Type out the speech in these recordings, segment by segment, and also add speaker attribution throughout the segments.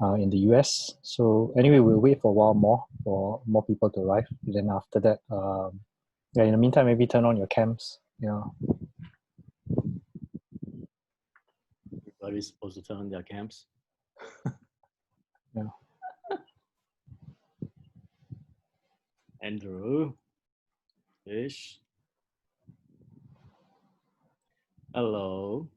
Speaker 1: in the US. So anyway, we'll wait for a while more for more people to arrive. And then after that, yeah, in the meantime, maybe turn on your cams. Yeah.
Speaker 2: Everybody's supposed to turn on their cams.
Speaker 1: Yeah.
Speaker 2: Andrew, Fish. Hello.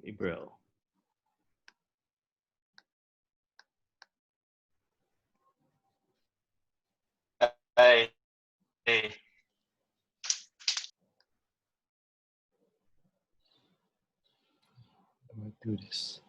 Speaker 2: Gabriel.
Speaker 3: Hey. Hey.
Speaker 1: How do I do this?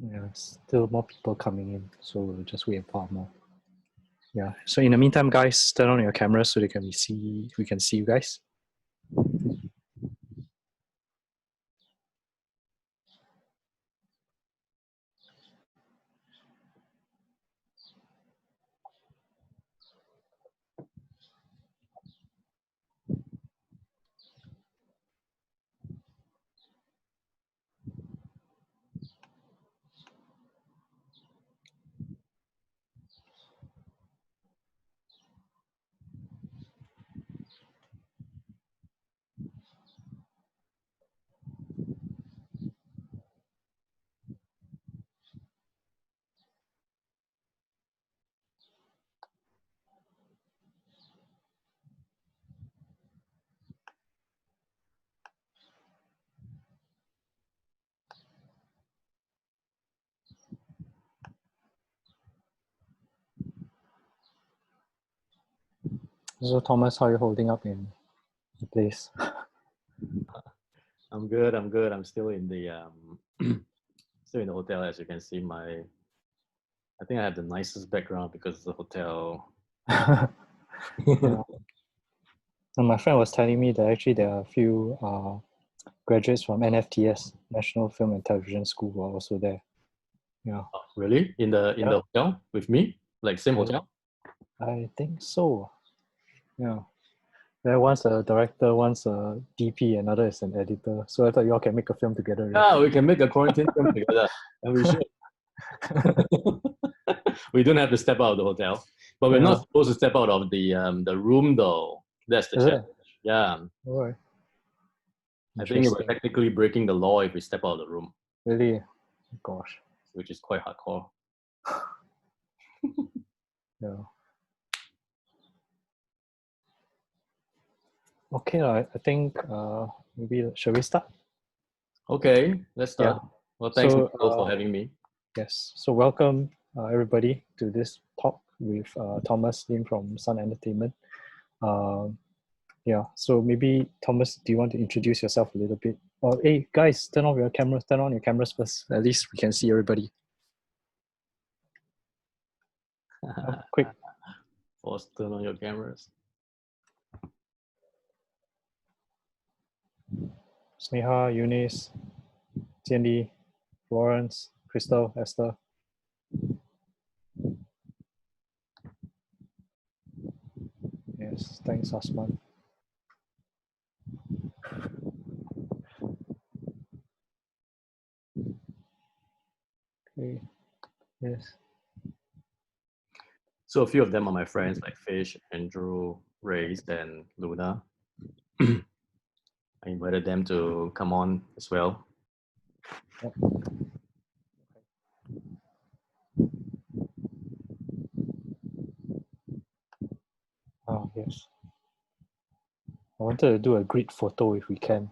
Speaker 1: Yeah, still more people coming in, so we'll just wait a while more. Yeah. So in the meantime, guys, turn on your cameras so we can see you guys. So Thomas, how are you holding up in the place?
Speaker 2: I'm good. I'm good. I'm still in the still in the hotel. As you can see, I think I have the nicest background because it's a hotel.
Speaker 1: Yeah. And my friend was telling me that actually there are a few graduates from NFTS, National Film and Television School, who are also there. Yeah.
Speaker 2: Oh, really? In the hotel with me? Like same hotel?
Speaker 1: I think so. Yeah. There one's a director, one's a DP, another is an editor. So I thought you all can make a film together. Right?
Speaker 2: Yeah, we can make a quarantine film together. And we should. We don't have to step out of the hotel. But we're not supposed to step out of the room though. That's the challenge. Yeah.
Speaker 1: All right.
Speaker 2: I think we're technically breaking the law if we step out of the room.
Speaker 1: Really? Gosh.
Speaker 2: Which is quite hardcore.
Speaker 1: Yeah. Okay, I think maybe shall we start?
Speaker 2: Okay, let's start. Yeah. Well, thanks for having me.
Speaker 1: Yes. So welcome everybody to this talk with Thomas Lim from Sun Entertainment. Yeah. So maybe Thomas, do you want to introduce yourself a little bit? Or hey guys, turn on your cameras. Turn on your cameras first. At least we can see everybody. Quick.
Speaker 2: First, turn on your cameras.
Speaker 1: Sneha, Eunice, Jianli, Florence, Crystal, Esther. Yes, thanks, Osman. Okay. Yes.
Speaker 2: So a few of them are my friends like Fish, Andrew, Reyes, and Luna. I invited them to come on as well.
Speaker 1: Yep. Oh, yes. I wanted to do a grid photo if we can.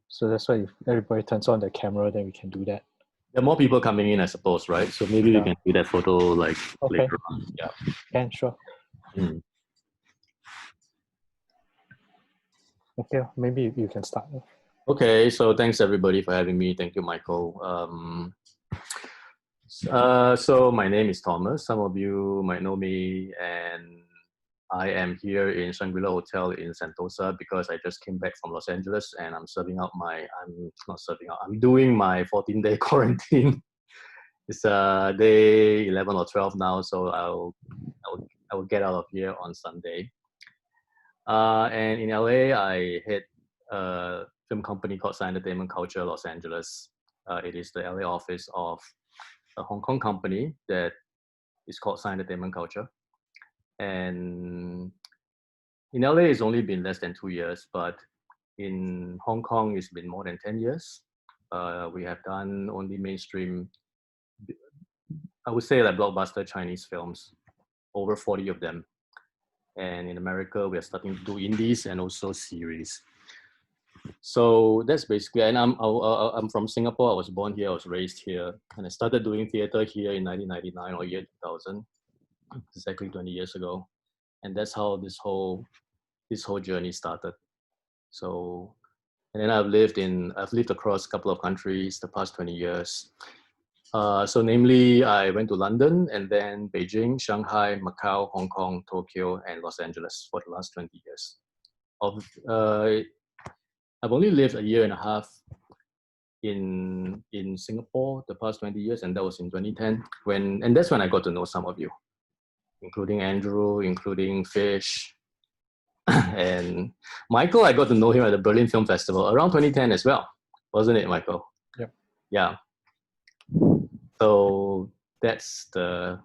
Speaker 1: So that's why if everybody turns on their camera, then we can do that.
Speaker 2: There are more people coming in, I suppose, right? So maybe we
Speaker 1: Yeah.
Speaker 2: can do that photo like
Speaker 1: Okay.
Speaker 2: later on. Yeah.
Speaker 1: Can, sure.
Speaker 2: Mm.
Speaker 1: Okay, maybe you can start.
Speaker 2: Okay, so thanks everybody for having me. Thank you, Michael. So my name is Thomas. Some of you might know me, and I am here in Shangri-La Hotel in Sentosa because I just came back from Los Angeles and I'm I'm doing my 14-day quarantine. It's day 11 or 12 now, so I will get out of here on Sunday. And in LA, I hit a film company called Sun Entertainment Culture Los Angeles. It is the LA office of a Hong Kong company that is called Sun Entertainment Culture. And in LA, it's only been less than 2 years, but in Hong Kong, it's been more than 10 years. We have done only mainstream, I would say like blockbuster Chinese films, over 40 of them. And in America, we are starting to do indies and also series. So that's basically, and I'm from Singapore. I was born here, I was raised here, and I started doing theater here in 1999 or year 2000, exactly 20 years ago. And that's how this whole journey started. So, and then I've lived across a couple of countries the past 20 years. So namely, I went to London and then Beijing, Shanghai, Macau, Hong Kong, Tokyo, and Los Angeles for the last 20 years. I've only lived a year and a half in Singapore the past 20 years, and that was in 2010. And that's when I got to know some of you, including Andrew, including Fish, and Michael. I got to know him at the Berlin Film Festival around 2010 as well, wasn't it, Michael?
Speaker 1: Yep.
Speaker 2: Yeah. So that's the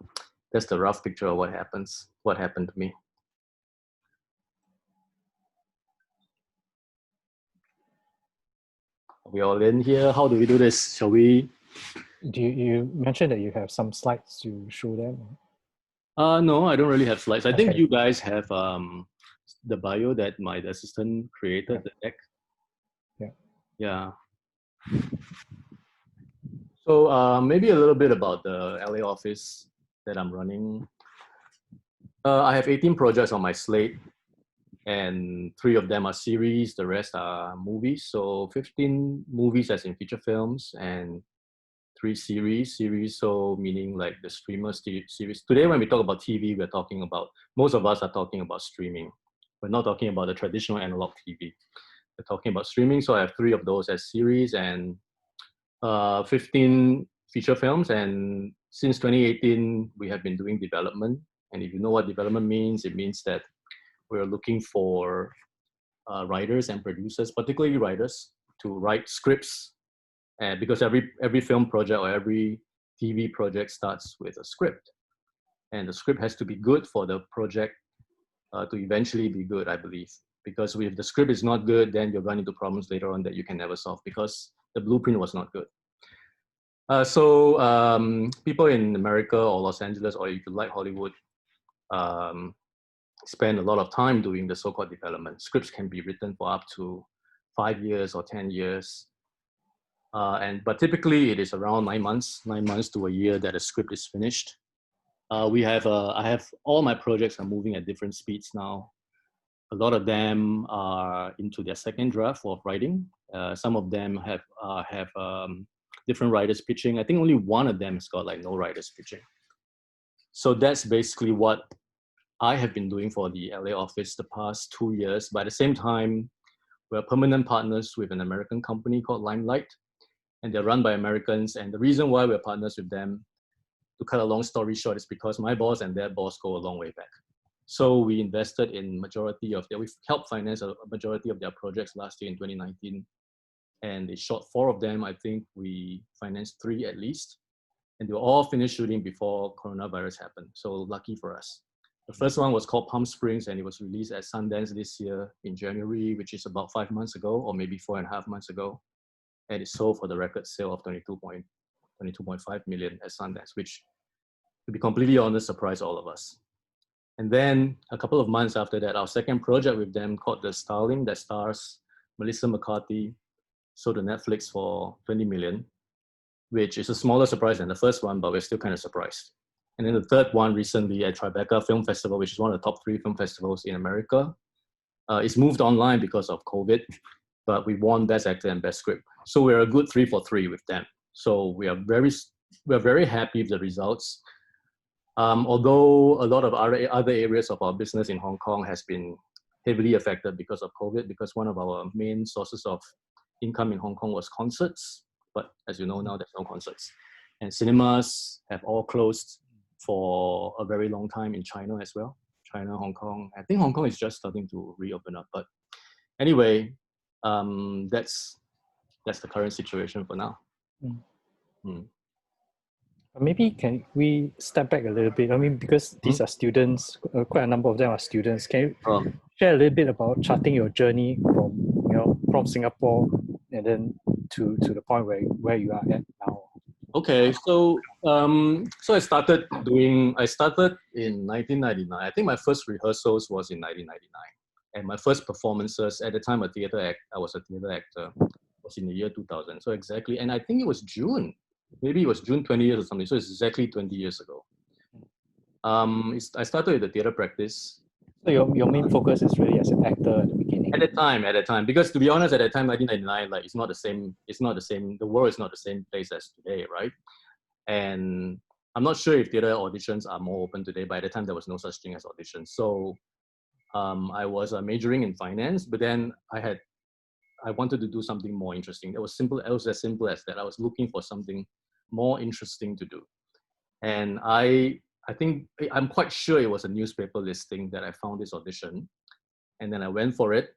Speaker 2: rough picture of what happened to me. Are we all in here? How do we do this? Shall we?
Speaker 1: Do you mentioned that you have some slides to show them?
Speaker 2: No, I don't really have slides. I think
Speaker 1: Okay.
Speaker 2: you guys have the bio that my assistant created, the deck.
Speaker 1: Yeah.
Speaker 2: Yeah. So maybe a little bit about the LA office that I'm running. I have 18 projects on my slate, and 3 of them are series, the rest are movies. So 15 movies as in feature films, and 3 series, so meaning like the streamer series. Today when we talk about TV, most of us are talking about streaming. We're not talking about the traditional analog TV. We're talking about streaming, so I have 3 of those as series and 15 feature films. And since 2018, we have been doing development. And if you know what development means, it means that we're looking for writers and producers, particularly writers, to write scripts. And because every film project or every TV project starts with a script, and the script has to be good for the project to eventually be good, I believe. Because if the script is not good, then you'll run into problems later on that you can never solve because the blueprint was not good. So people in America or Los Angeles, or if you like Hollywood, spend a lot of time doing the so-called development. Scripts can be written for up to 5 years or 10 years. But typically it is around 9 months to a year that a script is finished. I have all my projects are moving at different speeds now. A lot of them are into their second draft of writing. Some of them have different writers pitching. I think only one of them has got like no writers pitching. So that's basically what I have been doing for the LA office the past 2 years. But at the same time, we're permanent partners with an American company called Limelight, and they're run by Americans. And the reason why we're partners with them, to cut a long story short, is because my boss and their boss go a long way back. So we invested in we've helped finance a majority of their projects last year in 2019. And they shot 4 of them. I think we financed 3 at least. And they were all finished shooting before coronavirus happened. So lucky for us. The first one was called Palm Springs, and it was released at Sundance this year in January, which is about 5 months ago, or maybe 4.5 months ago. And it sold for the record sale of 22.5 million at Sundance, which, to be completely honest, surprised all of us. And then a couple of months after that, our second project with them called The Starling, that stars Melissa McCarthy, sold to Netflix for 20 million, which is a smaller surprise than the first one, but we're still kind of surprised. And then the third one recently at Tribeca Film Festival, which is one of the top 3 film festivals in America. It's moved online because of COVID, but we won Best Actor and Best Script. So we're a good 3 for 3 with them. So we're very happy with the results. Although a lot of other areas of our business in Hong Kong has been heavily affected because of COVID, because one of our main sources of income in Hong Kong was concerts. But as you know, now there's no concerts. And cinemas have all closed for a very long time in China as well. China, Hong Kong. I think Hong Kong is just starting to reopen up. But anyway, that's the current situation for now.
Speaker 1: Maybe can we step back a little bit? I mean, because these are students, quite a number of them are students. Can you share a little bit about charting your journey from Singapore and then to the point where you are at now?
Speaker 2: Okay, so I started in 1999. I think my first rehearsals was in 1999, and my first performances at the time I was a theater actor, was in the year 2000. So exactly, and I think it was June. Maybe it was June 20 years or something. So it's exactly 20 years ago. I started with the theater practice.
Speaker 1: So your main focus is really as an actor at the beginning.
Speaker 2: At the time, because to be honest, at that time, 1999, like it's not the same. The world is not the same place as today, right? And I'm not sure if theater auditions are more open today. By the time, there was no such thing as auditions. So I was majoring in finance, but then I wanted to do something more interesting. It was as simple as that. I was looking for something more interesting to do. And I'm quite sure it was a newspaper listing that I found this audition. And then I went for it.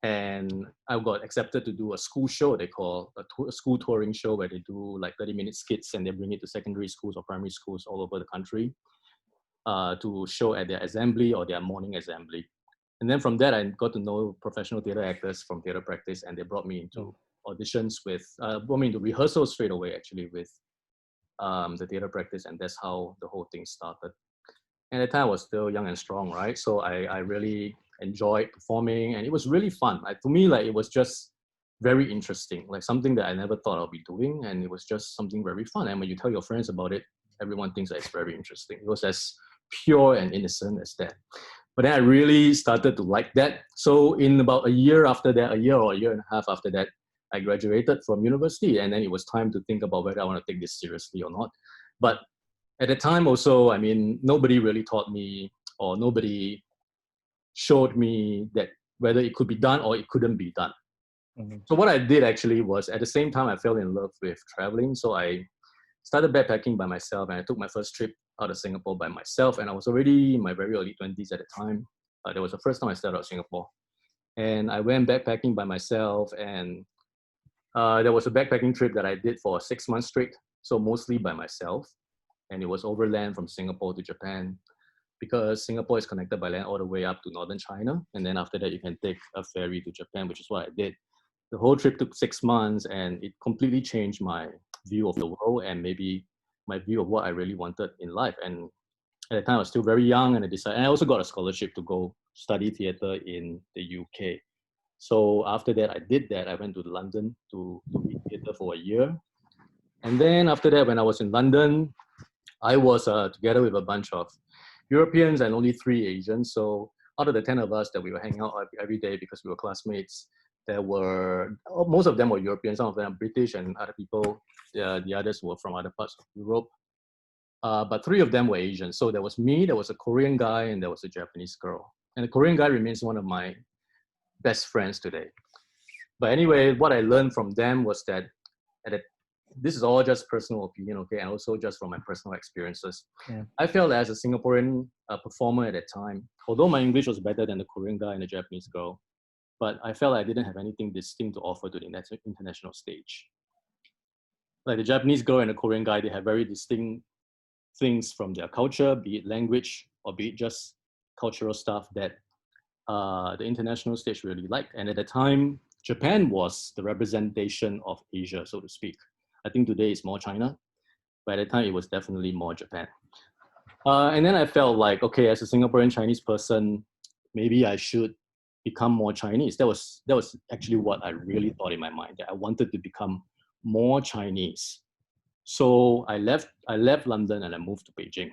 Speaker 2: And I got accepted to do a school show, they call a school touring show, where they do like 30-minute skits and they bring it to secondary schools or primary schools all over the country to show at their assembly or their morning assembly. And then from that, I got to know professional theater actors from theater practice, and they brought me into auditions brought me into rehearsals straight away, actually, with the theater practice, and that's how the whole thing started. And at the time, I was still young and strong, right? So I really enjoyed performing, and it was really fun. To me, like, it was just very interesting, like something that I never thought I'd be doing, and it was just something very fun. And when you tell your friends about it, everyone thinks that it's very interesting. It was as pure and innocent as that. But then I really started to like that. So in about a year or a year and a half after that, I graduated from university, and then it was time to think about whether I want to take this seriously or not. But at the time also, I mean, nobody really taught me, or nobody showed me that whether it could be done or it couldn't be done. Mm-hmm. So what I did actually was, at the same time, I fell in love with traveling. So I started backpacking by myself, and I took my first trip out of Singapore by myself. And I was already in my very early 20s at the time. That was the first time I started out of Singapore. And I went backpacking by myself, and there was a backpacking trip that I did for 6 months straight. So mostly by myself. And it was overland from Singapore to Japan, because Singapore is connected by land all the way up to northern China. And then after that, you can take a ferry to Japan, which is what I did. The whole trip took 6 months, and it completely changed my view of the world and maybe my view of what I really wanted in life. And at the time, I was still very young, and I also got a scholarship to go study theater in the UK. So after that, I did that. I went to London to read theater for a year. And then after that, when I was in London, I was together with a bunch of Europeans and only 3 Asians. So out of the 10 of us that we were hanging out every day because we were classmates, most of them were Europeans, some of them are British, and other people, the others were from other parts of Europe. But 3 of them were Asian. So there was me, there was a Korean guy, and there was a Japanese girl. And the Korean guy remains one of my best friends today. But anyway, what I learned from them was that this is all just personal opinion, okay, and also just from my personal experiences. Yeah. I felt as a Singaporean performer at that time, although my English was better than the Korean guy and the Japanese girl, but I felt I didn't have anything distinct to offer to the international stage. Like the Japanese girl and the Korean guy, they have very distinct things from their culture, be it language or be it just cultural stuff that the international stage really liked. And at the time, Japan was the representation of Asia, so to speak. I think today it's more China, but at the time it was definitely more Japan. And then I felt like, okay, as a Singaporean Chinese person, maybe I should become more Chinese. That was actually what I really thought in my mind, that I wanted to become more Chinese. So I left London and I moved to Beijing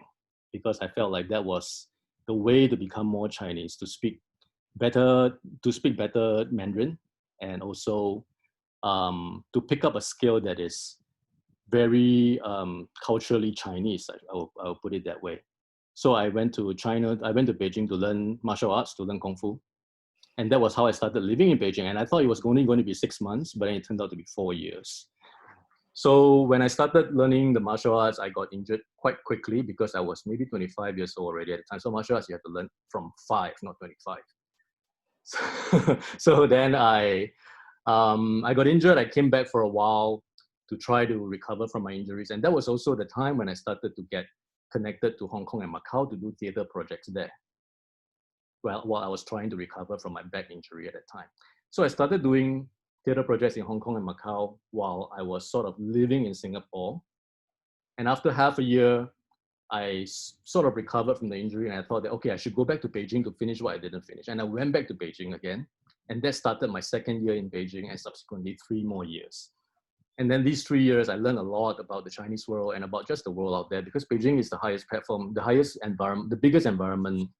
Speaker 2: because I felt like that was the way to become more Chinese, to speak better Mandarin, and also to pick up a skill that is very culturally Chinese. I'll put it that way. So I went to Beijing to learn martial arts, to learn Kung Fu. And that was how I started living in Beijing. And I thought it was only going to be 6 months, but then it turned out to be 4 years. So when I started learning the martial arts, I got injured quite quickly because I was maybe 25 years old already at the time. So martial arts, you have to learn from 5, not 25. So then I got injured. I came back for a while to try to recover from my injuries. And that was also the time when I started to get connected to Hong Kong and Macau to do theater projects there. Well, while I was trying to recover from my back injury at that time. So I started doing theater projects in Hong Kong and Macau while I was sort of living in Singapore. And after half a year, I sort of recovered from the injury, and I thought that, okay, I should go back to Beijing to finish what I didn't finish. And I went back to Beijing again. And that started my second year in Beijing, and subsequently 3 more years. And then these 3 years, I learned a lot about the Chinese world and about just the world out there, because Beijing is the highest platform, the highest environment, the biggest environment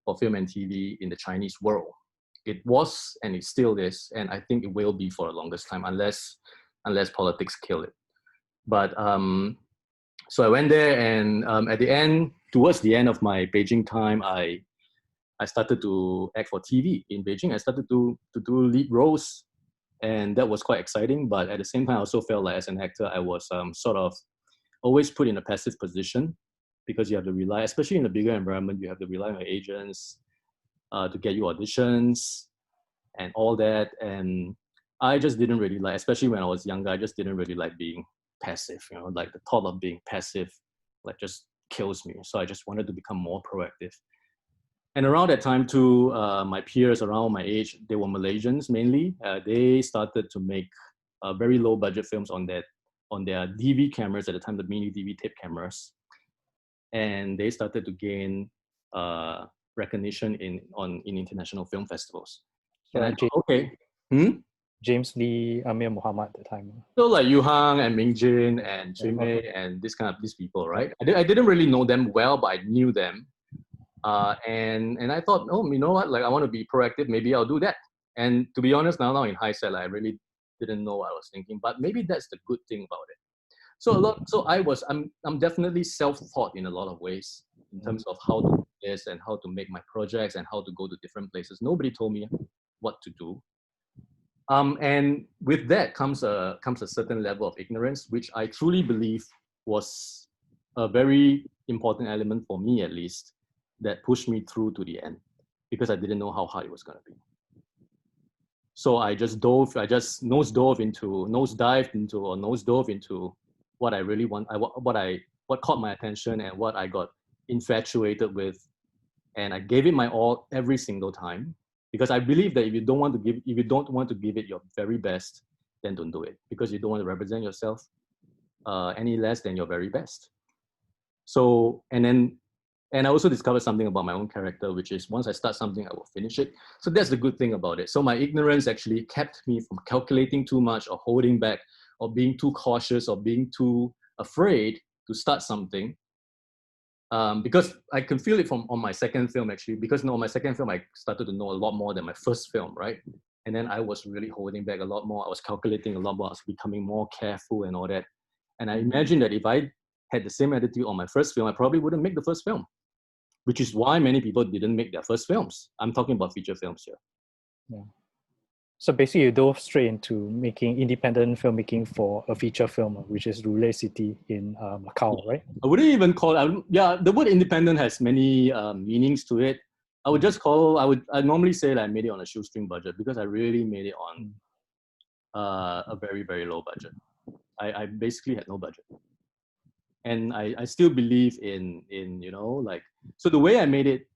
Speaker 2: for film and TV in the Chinese world. It was, and it still is, and I think it will be for the longest time, unless politics kill it. But so I went there, and towards the end of my Beijing time, I started to act for TV in Beijing. I started to do lead roles, and that was quite exciting. But at the same time, I also felt like as an actor, I was sort of always put in a passive position, because you have to rely, especially in a bigger environment, you have to rely on agents to get you auditions and all that. And I just didn't really like, especially when I was younger, I just didn't really like being passive. You know, like the thought of being passive, like, just kills me. So I just wanted to become more proactive. And around that time too, my peers around my age, they were Malaysians mainly. They started to make very low budget films on their DV cameras at the time, the mini DV tape cameras. And they started to gain recognition in international film festivals. And I thought, okay.
Speaker 1: James Lee, Amir Muhammad at the time.
Speaker 2: So like Yu Hang and Ming Jin and Chui Mei and these people, right? I didn't really know them well, but I knew them. And I thought, oh, you know what? Like, I want to be proactive. Maybe I'll do that. And to be honest, now in hindsight, I really didn't know what I was thinking. But maybe that's the good thing about it. I'm definitely self-taught in a lot of ways in terms of how to do this and how to make my projects and how to go to different places. Nobody told me what to do. And with that comes a certain level of ignorance, which I truly believe was a very important element for me, at least, that pushed me through to the end, because I didn't know how hard it was going to be. So I just nosedived into what I really want, what caught my attention and what I got infatuated with, and I gave it my all every single time, because I believe that if you don't want to give it your very best, then don't do it, because you don't want to represent yourself any less than your very best. So, and I also discovered something about my own character, which is once I start something, I will finish it. So that's the good thing about it. So my ignorance actually kept me from calculating too much or holding back or being too cautious or being too afraid to start something. Because I can feel it on my second film, actually, because on my second film, I started to know a lot more than my first film, right? And then I was really holding back a lot more. I was calculating a lot more. I was becoming more careful and all that. And I imagine that if I had the same attitude on my first film, I probably wouldn't make the first film, which is why many people didn't make their first films. I'm talking about feature films here.
Speaker 1: Yeah. So basically, you dove straight into making independent filmmaking for a feature film, which is Rule City in Macau, right?
Speaker 2: I wouldn't even call it, the word independent has many meanings to it. I would just I normally say that I made it on a shoestring budget, because I really made it on a very, very low budget. I basically had no budget. And I still believe in so the way I made it,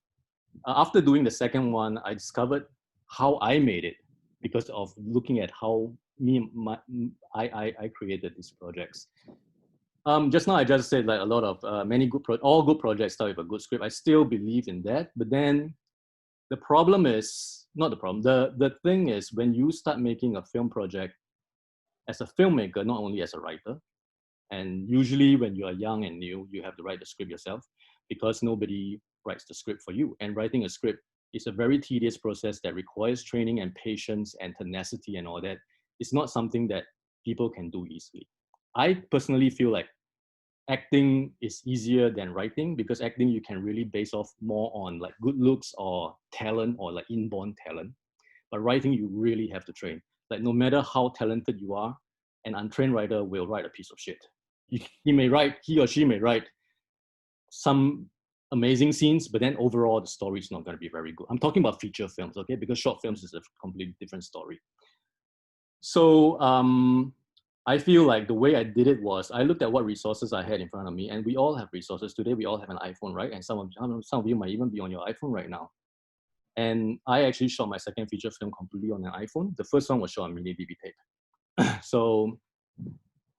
Speaker 2: after doing the second one, I discovered how I made it, because of looking at how I created these projects. Just now I just said, like, a lot of all good projects start with a good script. I still believe in that, but then the problem is not the problem. The thing is, when you start making a film project as a filmmaker, not only as a writer, and usually when you are young and new, you have to write the script yourself because nobody writes the script for you. And writing a script is a very tedious process that requires training and patience and tenacity and all that. It's not something that people can do easily. I personally feel like acting is easier than writing because acting you can really base off more on like good looks or talent or like inborn talent. But writing you really have to train. Like no matter how talented you are, an untrained writer will write a piece of shit. He or she may write some amazing scenes, but then overall the story is not going to be very good. I'm talking about feature films, okay? Because short films is a completely different story. So I feel like the way I did it was I looked at what resources I had in front of me, and we all have resources. Today we all have an iPhone, right? And some of you might even be on your iPhone right now. And I actually shot my second feature film completely on an iPhone. The first one was shot on mini DV tape. So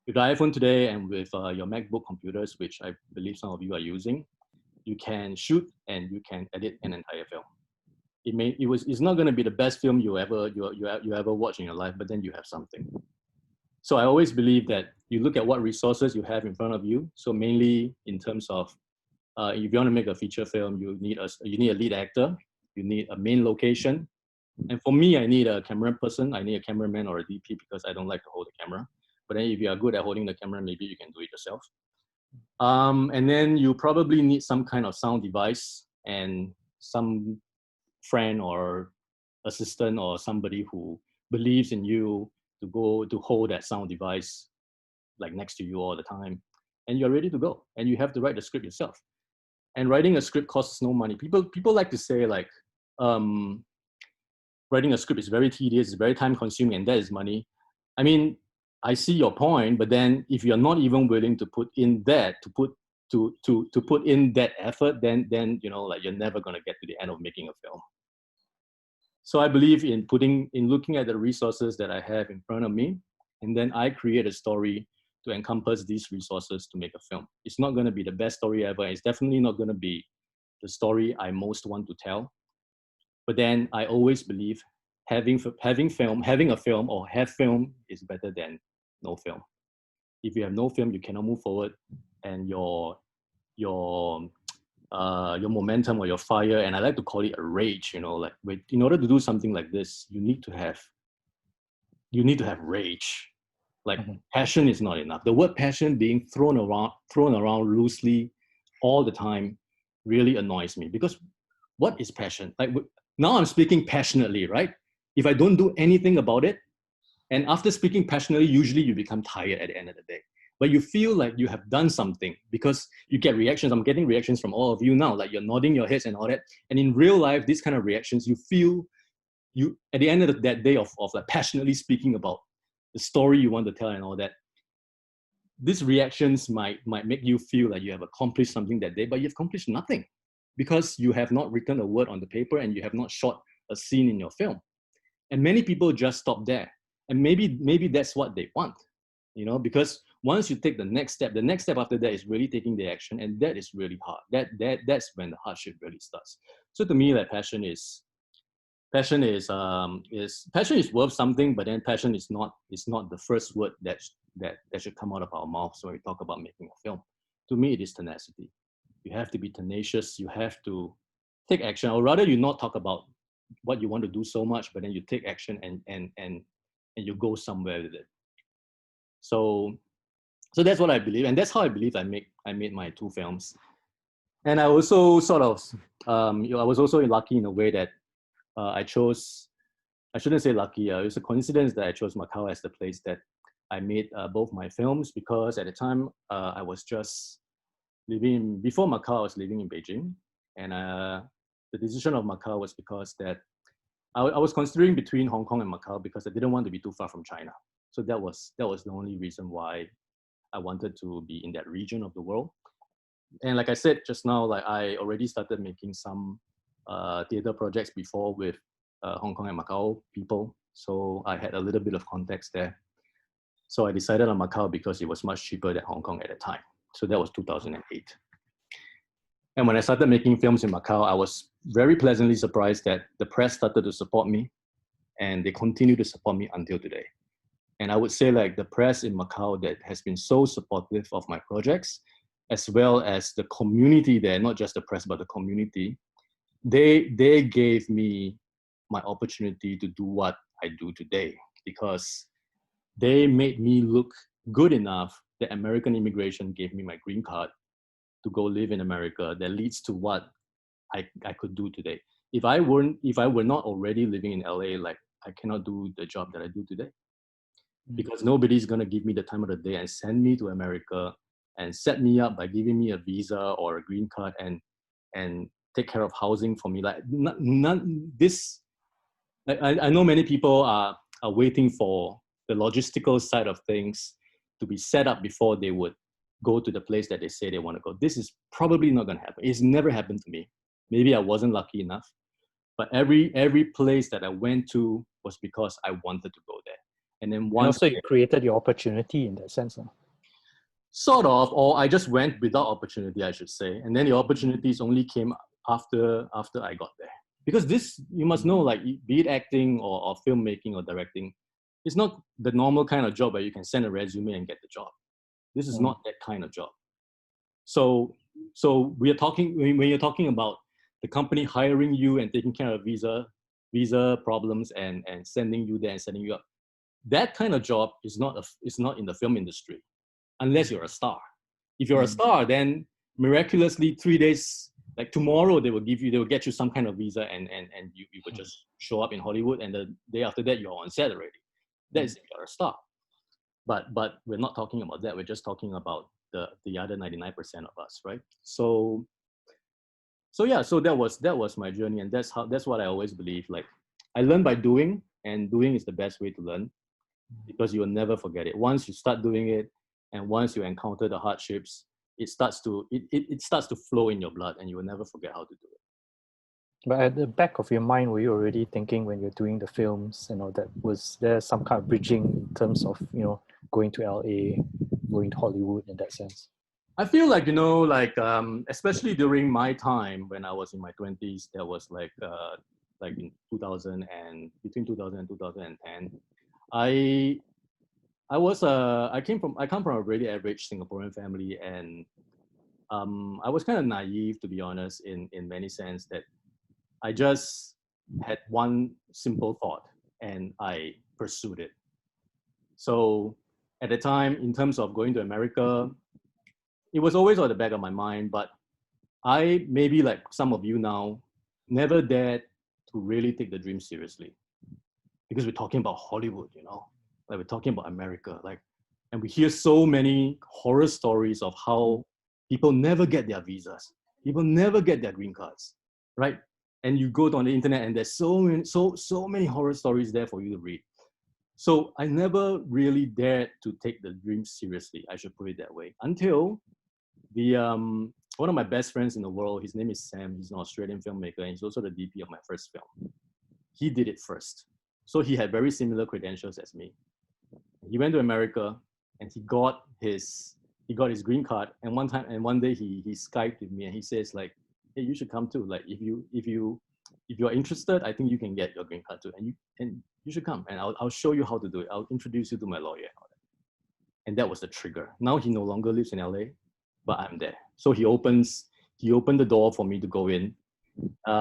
Speaker 2: with the iPhone today and with your MacBook computers, which I believe some of you are using, you can shoot and you can edit an entire film. It's not going to be the best film you ever watch in your life, but then you have something. So I always believe that you look at what resources you have in front of you. So mainly in terms of if you want to make a feature film, you need a lead actor, you need a main location, and for me, I need a camera person. I need a cameraman or a DP because I don't like to hold the camera. But then if you are good at holding the camera, maybe you can do it yourself. And then you probably need some kind of sound device and some friend or assistant or somebody who believes in you to hold that sound device like next to you all the time. And you're ready to go. And you have to write the script yourself. And writing a script costs no money. People like to say like, writing a script is very tedious, it's very time consuming, and that is money. I mean, I see your point, but then if you're not even willing to put in that, to put in that effort, then you know, like you're never gonna get to the end of making a film. So I believe in looking at the resources that I have in front of me, and then I create a story to encompass these resources to make a film. It's not gonna be the best story ever. It's definitely not gonna be the story I most want to tell. But then I always believe having a film or have film is better than no film. If you have no film, you cannot move forward, and your momentum or your fire, and I like to call it a rage. You know, like in order to do something like this, you need to have rage. Like passion is not enough. The word passion being thrown around loosely all the time really annoys me, because what is passion? Like now I'm speaking passionately, right? If I don't do anything about it, and after speaking passionately, usually you become tired at the end of the day. But you feel like you have done something because you get reactions. I'm getting reactions from all of you now, like you're nodding your heads and all that. And in real life, these kind of reactions, you feel at the end of that day of like passionately speaking about the story you want to tell and all that, these reactions might make you feel like you have accomplished something that day, but you've accomplished nothing because you have not written a word on the paper and you have not shot a scene in your film. And many people just stop there. And maybe that's what they want, you know, because once you take the next step after that is really taking the action, and that is really hard. That's when the hardship really starts. So to me, like passion is worth something, but then passion is not the first word that should come out of our mouths when we talk about making a film. To me, it is tenacity. You have to be tenacious. You have to take action, or rather, you not talk about what you want to do so much, but then you take action and you go somewhere with it. So that's what I believe, and that's how I believe I made my two films. And I also sort of I was also lucky in a way that I shouldn't say lucky, it was a coincidence that I chose Macau as the place that I made both my films, because at the time I was just before Macau, I was living in Beijing, and the decision of Macau was because that I was considering between Hong Kong and Macau because I didn't want to be too far from China. So that was the only reason why I wanted to be in that region of the world. And like I said just now, like I already started making some theater projects before with Hong Kong and Macau people. So I had a little bit of context there. So I decided on Macau because it was much cheaper than Hong Kong at the time. So that was 2008. And when I started making films in Macau, I was very pleasantly surprised that the press started to support me, and they continue to support me until today. And I would say like the press in Macau that has been so supportive of my projects, as well as the community there, not just the press, but the community, they gave me my opportunity to do what I do today, because they made me look good enough that American immigration gave me my green card to go live in America. That leads to what I could do today. If I were not already living in LA, like I cannot do the job that I do today, because nobody's gonna give me the time of the day and send me to America and set me up by giving me a visa or a green card and take care of housing for me. Like I know many people are waiting for the logistical side of things to be set up before they would go to the place that they say they want to go. This is probably not going to happen. It's never happened to me. Maybe I wasn't lucky enough, but every place that I went to was because I wanted to go there. And then once
Speaker 1: also you created your opportunity in that sense. Huh?
Speaker 2: Sort of, or I just went without opportunity, I should say. And then the opportunities only came after I got there. Because this, you must know, like be it acting or filmmaking or directing, it's not the normal kind of job where you can send a resume and get the job. This is not that kind of job. So we are talking, when you're talking about the company hiring you and taking care of visa problems and sending you there and setting you up, that kind of job is not in the film industry, unless you're a star. If you're a star, then miraculously 3 days, like tomorrow, they will get you some kind of visa and you would just show up in Hollywood, and the day after that, you're on set already. That is if you're a star. But we're not talking about that. We're just talking about the other 99% of us, right? So that was my journey, and that's what I always believe. Like I learn by doing, and doing is the best way to learn, because you will never forget it. Once you start doing it, and once you encounter the hardships, it starts to flow in your blood, and you will never forget how to do it.
Speaker 1: But at the back of your mind, were you already thinking when you're doing the films and all that, was there some kind of bridging in terms of, going to LA, going to Hollywood in that sense?
Speaker 2: I feel like, especially during my time when I was in my 20s, there was like in 2000 and between 2000 and 2010, I come from a really average Singaporean family, and I was kind of naive, to be honest, in many sense, that I just had one simple thought and I pursued it. So at the time, in terms of going to America, it was always on the back of my mind, but I, maybe like some of you now, never dared to really take the dream seriously, because we're talking about Hollywood, like we're talking about America, and we hear so many horror stories of how people never get their visas, people never get their green cards, right? And you go on the internet and there's so many horror stories there for you to read. So I never really dared to take the dream seriously, I should put it that way, until one of my best friends in the world, his name is Sam, he's an Australian filmmaker, and he's also the DP of my first film. He did it first. So he had very similar credentials as me. He went to America and he got his green card, and one day he Skyped with me and he says like, hey, you should come too. Like if you're interested, I think you can get your green card too, and you should come, and I'll show you how to do it. I'll introduce you to my lawyer. And that was the trigger. Now he no longer lives in LA, but I'm there. So he opened the door for me to go in.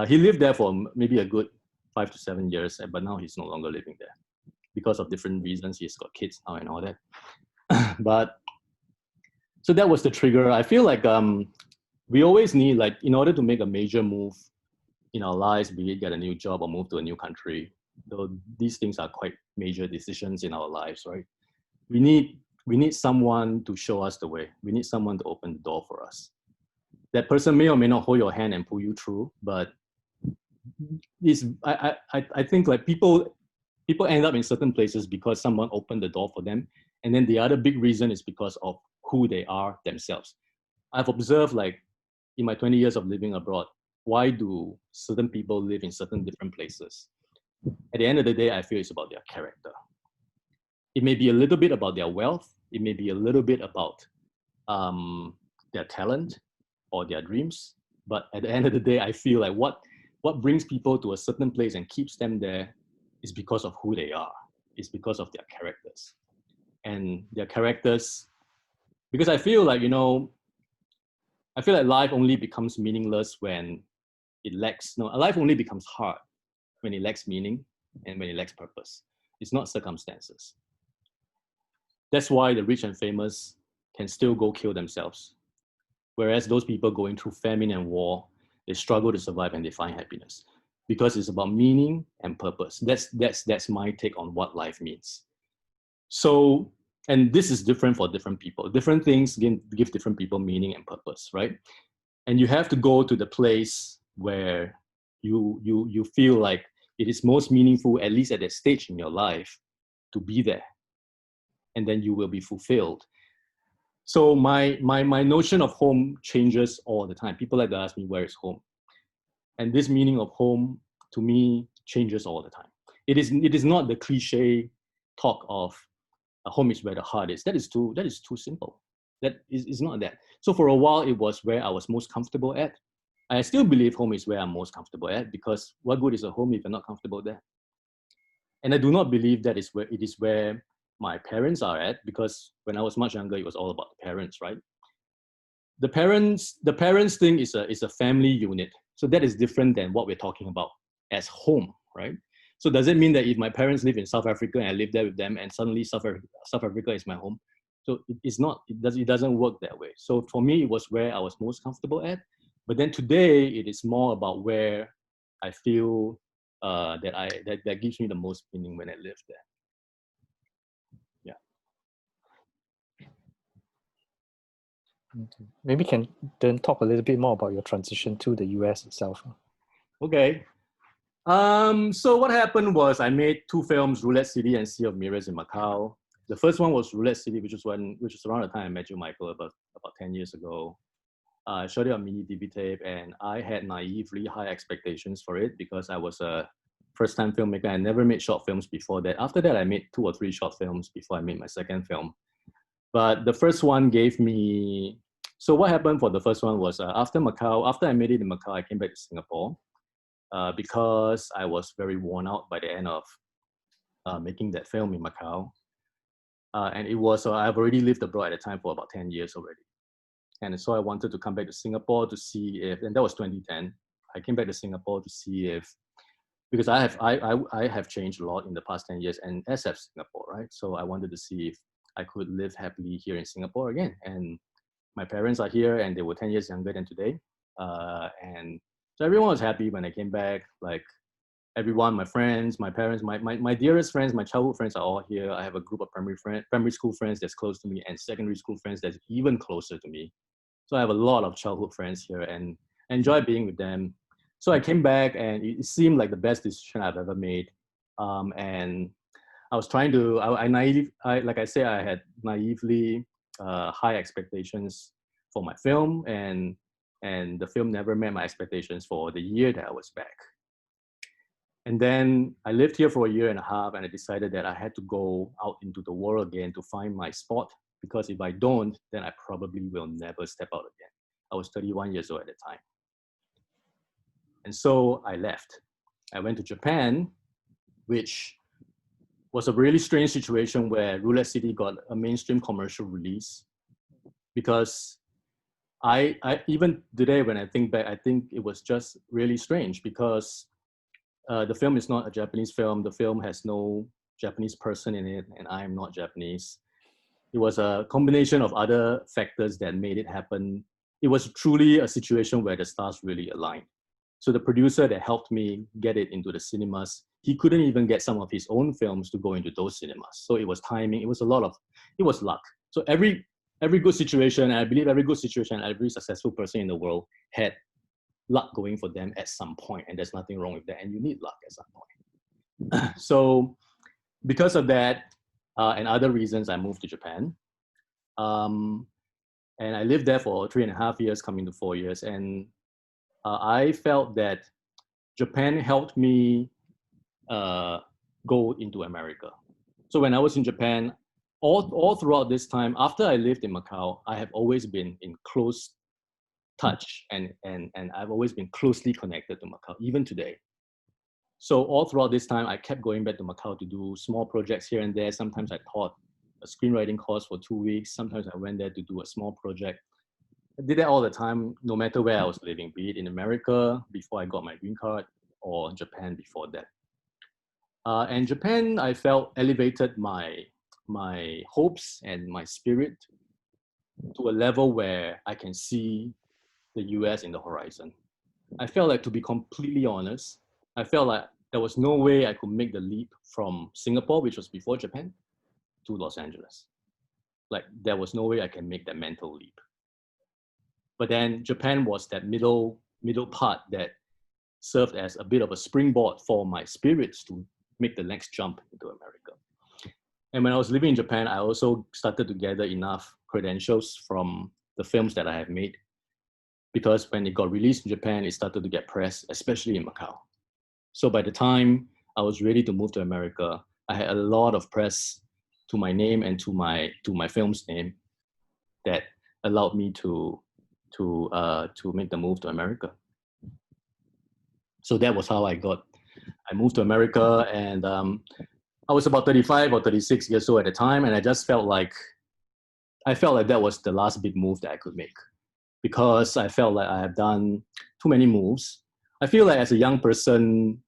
Speaker 2: He lived there for maybe a good 5 to 7 years, but now he's no longer living there because of different reasons. He's got kids now and all that. But so that was the trigger. I feel like we always need, like, in order to make a major move in our lives, be it get a new job or move to a new country, though these things are quite major decisions in our lives, right? We need someone to show us the way. We need someone to open the door for us. That person may or may not hold your hand and pull you through, but I think like people end up in certain places because someone opened the door for them. And then the other big reason is because of who they are themselves. I've observed, like, in my 20 years of living abroad, why do certain people live in certain different places? At the end of the day, I feel it's about their character. It may be a little bit about their wealth. It may be a little bit about their talent or their dreams. But at the end of the day, I feel like what brings people to a certain place and keeps them there is because of who they are. It's because of their characters. And their characters, because I feel like, I feel like life only becomes meaningless when life only becomes hard when it lacks meaning and when it lacks purpose. It's not circumstances. That's why the rich and famous can still go kill themselves. Whereas those people going through famine and war, they struggle to survive and they find happiness. Because it's about meaning and purpose. That's my take on what life means. So, and this is different for different people. Different things give different people meaning and purpose, right? And you have to go to the place where you feel like it is most meaningful, at least at that stage in your life, to be there. And then you will be fulfilled. So my notion of home changes all the time. People like to ask me, where is home? And this meaning of home, to me, changes all the time. It is not the cliche talk of home is where the heart is. That is too simple. That is not that. So for a while, it was where I was most comfortable at. I still believe home is where I'm most comfortable at, because what good is a home if you're not comfortable there? And I do not believe that it is where my parents are at, because when I was much younger, it was all about the parents, right? The parents thing is a family unit. So that is different than what we're talking about as home, right? So does it mean that if my parents live in South Africa and I live there with them and suddenly South Africa is my home? So it doesn't work that way. So for me, it was where I was most comfortable at. But then today, it is more about where I feel that gives me the most meaning when I live there.
Speaker 1: Okay. Maybe can then talk a little bit more about your transition to the US itself.
Speaker 2: Okay. So what happened was I made 2 films, Roulette City and Sea of Mirrors in Macau. The first one was Roulette City, which was around the time I met you, Michael, about 10 years ago. I shot it on mini DV tape, and I had naively high expectations for it because I was a first-time filmmaker. I never made short films before that. After that, I made 2 or 3 short films before I made my second film. But the first one gave me... So what happened for the first one was after I made it in Macau, I came back to Singapore because I was very worn out by the end of making that film in Macau. And it was, I've already lived abroad at the time for about 10 years already. And so I wanted to come back to Singapore to see if, and that was 2010. I came back to Singapore to see if, because I have changed a lot in the past 10 years, and as have Singapore, right? So I wanted to see if I could live happily here in Singapore again. And my parents are here, and they were 10 years younger than today. And so everyone was happy when I came back. Like everyone, my friends, my parents, my dearest friends, my childhood friends are all here. I have a group of primary school friends that's close to me, and secondary school friends that's even closer to me. So I have a lot of childhood friends here, and I enjoy being with them. So I came back, and it seemed like the best decision I've ever made. And I was trying to, like I said, I had naively high expectations for my film, and the film never met my expectations for the year that I was back. And then I lived here for a year and a half, and I decided that I had to go out into the world again to find my spot, because if I don't, then I probably will never step out again. I was 31 years old at the time. And so I left. I went to Japan, which was a really strange situation where Roulette City got a mainstream commercial release, because I even today when I think back, I think it was just really strange, because the film is not a Japanese film. The film has no Japanese person in it, and I am not Japanese. It was a combination of other factors that made it happen. It was truly a situation where the stars really aligned. So the producer that helped me get it into the cinemas, he couldn't even get some of his own films to go into those cinemas. So it was timing. It was luck. So every good situation, and I believe every good situation, every successful person in the world had luck going for them at some point, and there's nothing wrong with that, and you need luck at some point. So because of that and other reasons, I moved to Japan. And I lived there for 3.5 years, coming to 4 years, and I felt that Japan helped me go into America. So when I was in Japan, all throughout this time, after I lived in Macau, I have always been in close touch, and I've always been closely connected to Macau, even today. So all throughout this time, I kept going back to Macau to do small projects here and there. Sometimes I taught a screenwriting course for 2 weeks. Sometimes I went there to do a small project. I did that all the time, no matter where I was living, be it in America before I got my green card or Japan before that. And Japan, I felt elevated my hopes and my spirit to a level where I can see the US in the horizon. I felt like, to be completely honest, I felt like there was no way I could make the leap from Singapore, which was before Japan, to Los Angeles. Like, there was no way I can make that mental leap. But then Japan was that middle part that served as a bit of a springboard for my spirits to make the next jump into America. And when I was living in Japan, I also started to gather enough credentials from the films that I have made, because when it got released in Japan, it started to get press, especially in Macau. So by the time I was ready to move to America, I had a lot of press to my name and to my film's name that allowed me to make the move to America. So that was how I moved to America, and I was about 35 or 36 years old at the time, and I just felt like that was the last big move that I could make, because I felt like I have done too many moves. I feel like as a young person,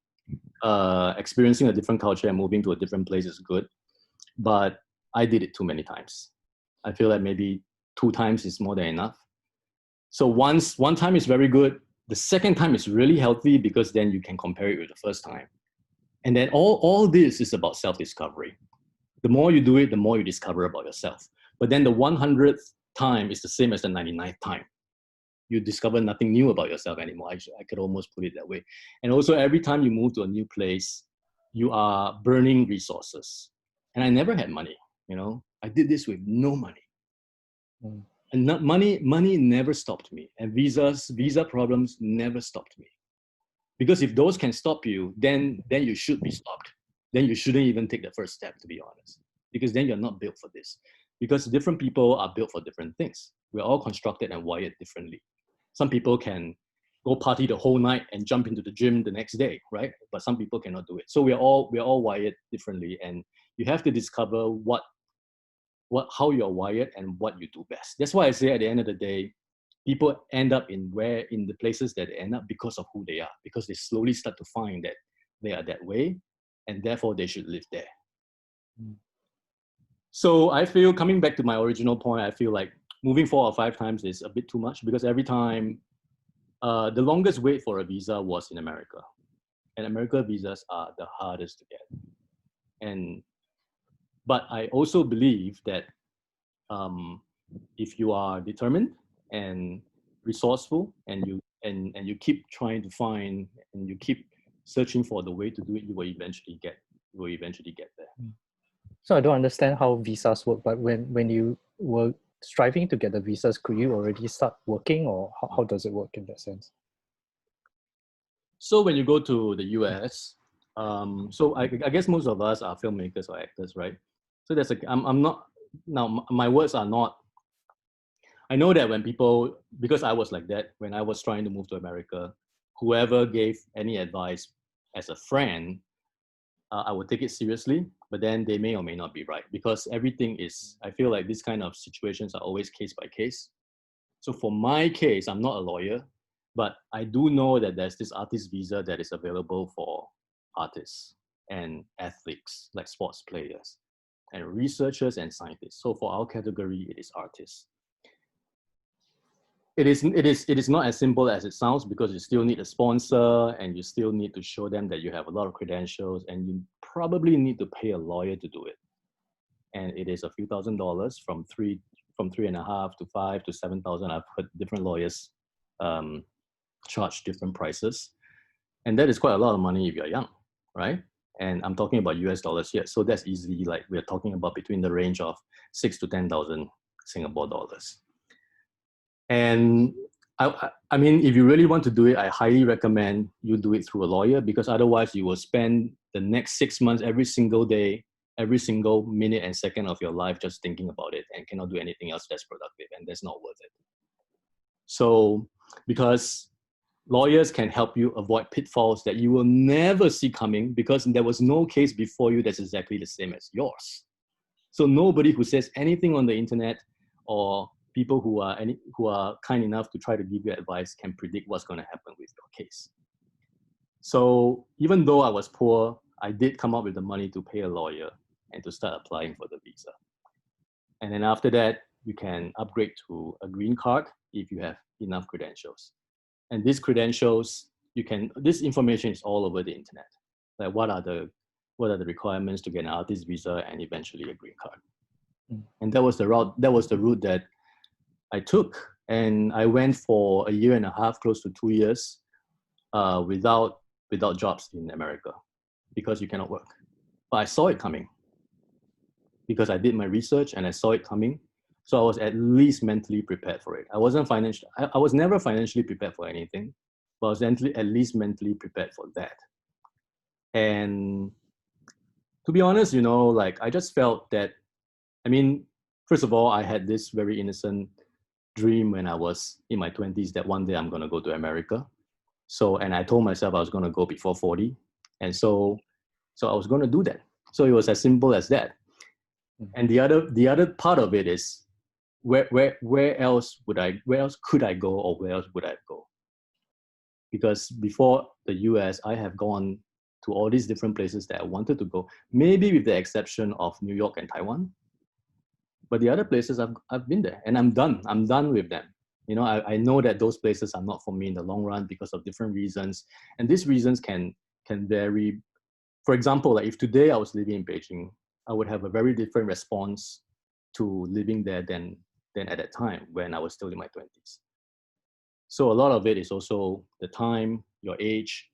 Speaker 2: experiencing a different culture and moving to a different place is good, but I did it too many times. I feel like maybe 2 times is more than enough. So one time is very good. The second time is really healthy, because then you can compare it with the first time. And then all this is about self-discovery. The more you do it, the more you discover about yourself. But then the 100th time is the same as the 99th time. You discover nothing new about yourself anymore. I could almost put it that way. And also, every time you move to a new place, you are burning resources. And I never had money, you know. I did this with no money. And money never stopped me. And visa problems never stopped me. Because if those can stop you, then you should be stopped. Then you shouldn't even take the first step, to be honest. Because then you're not built for this. Because different people are built for different things. We're all constructed and wired differently. Some people can go party the whole night and jump into the gym the next day, right? But some people cannot do it. So we're all wired differently, and you have to discover how you're wired and what you do best. That's why I say, at the end of the day, people end up in the places that they end up because of who they are, because they slowly start to find that they are that way, and therefore they should live there. So I feel, coming back to my original point, I feel like moving 4 or 5 times is a bit too much, because every time, the longest wait for a visa was in America. And America visas are the hardest to get. But I also believe that if you are determined and resourceful, and you keep trying to find, and you keep searching for the way to do it, you will eventually get there.
Speaker 1: So I don't understand how visas work, but when you were striving to get the visas, could you already start working, or how does it work in that sense?
Speaker 2: So when you go to the US, so I guess most of us are filmmakers or actors, right? So I'm not, now my words are not, I know that when people, because I was like that, when I was trying to move to America, whoever gave any advice as a friend, I would take it seriously, but then they may or may not be right, because everything is, I feel like these kind of situations are always case by case. So for my case, I'm not a lawyer, but I do know that there's this artist visa that is available for artists and athletes, like sports players, and researchers and scientists. So for our category, it is artists. It is not as simple as it sounds, because you still need a sponsor, and you still need to show them that you have a lot of credentials, and you probably need to pay a lawyer to do it. And it is a few $1,000s, from $3,500 to $5,000 to $7,000. I've heard different lawyers charge different prices, and that is quite a lot of money if you're young, right? And I'm talking about US dollars here, so that's easily, like, we're talking about between the range of 6,000 to 10,000 Singapore dollars. And I mean, if you really want to do it, I highly recommend you do it through a lawyer, because otherwise you will spend the next 6 months, every single day, every single minute and second of your life just thinking about it, and cannot do anything else that's productive, and that's not worth it. So because lawyers can help you avoid pitfalls that you will never see coming because there was no case before you that's exactly the same as yours. So nobody who says anything on the internet or people who are kind enough to try to give you advice can predict what's going to happen with your case. So even though I was poor, I did come up with the money to pay a lawyer and to start applying for the visa. And then after that, you can upgrade to a green card if you have enough credentials. And these credentials, this information is all over the internet. Like what are the requirements to get an artist visa and eventually a green card. And that was the route that I took. And I went for a year and a half, close to 2 years, without jobs in America because you cannot work. But I saw it coming because I did my research and I saw it coming. So I was at least mentally prepared for it. I was never financially prepared for anything, but I was at least mentally prepared for that. And to be honest, like I just felt that, first of all, I had this very innocent dream when I was in my 20s that one day I'm going to go to America. And I told myself I was going to go before 40. And so I was going to do that. So it was as simple as that. And the other part of it is where else could I go, or where else would I go? Because before the US, I have gone to all these different places that I wanted to go, maybe with the exception of New York and Taiwan. But the other places I've been there and I'm done with them. I know that those places are not for me in the long run because of different reasons. And these reasons can vary. For example, like if today I was living in Beijing, I would have a very different response to living there than at that time when I was still in my 20s. So a lot of it is also the time, your age,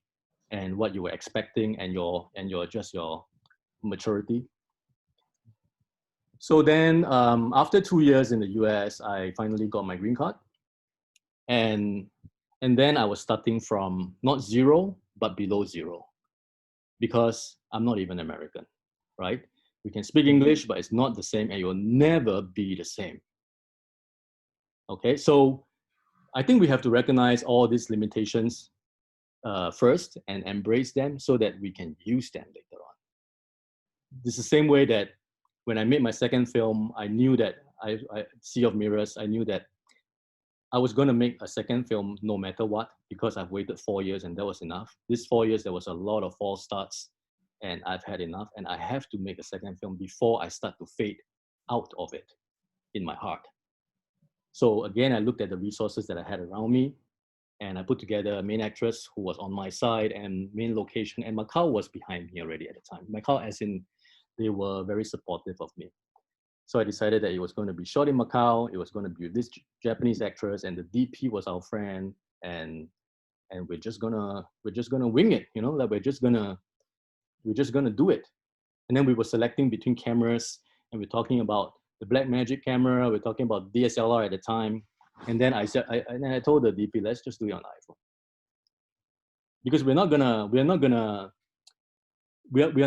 Speaker 2: and what you were expecting, and your maturity. So then after 2 years in the US, I finally got my green card. And then I was starting from not zero, but below zero, because I'm not even American, right? We can speak English, but it's not the same, and it will never be the same. Okay, so I think we have to recognize all these limitations first and embrace them so that we can use them later on. This is the same way that when I made my second film, I knew that Sea of Mirrors, I knew that I was going to make a second film no matter what, because I've waited 4 years and that was enough. These 4 years, there was a lot of false starts and I've had enough, and I have to make a second film before I start to fade out of it in my heart. So again, I looked at the resources that I had around me, and I put together a main actress who was on my side and main location, and Macau was behind me already at the time. Macau as in, they were very supportive of me. So I decided that it was going to be shot in Macau, it was going to be with this Japanese actress, and the DP was our friend, and we're just gonna wing it, like we're just gonna do it. And then we were selecting between cameras, and we're talking about the Blackmagic camera, we're talking about DSLR at the time. And then I told the DP, let's just do it on iPhone. Because we are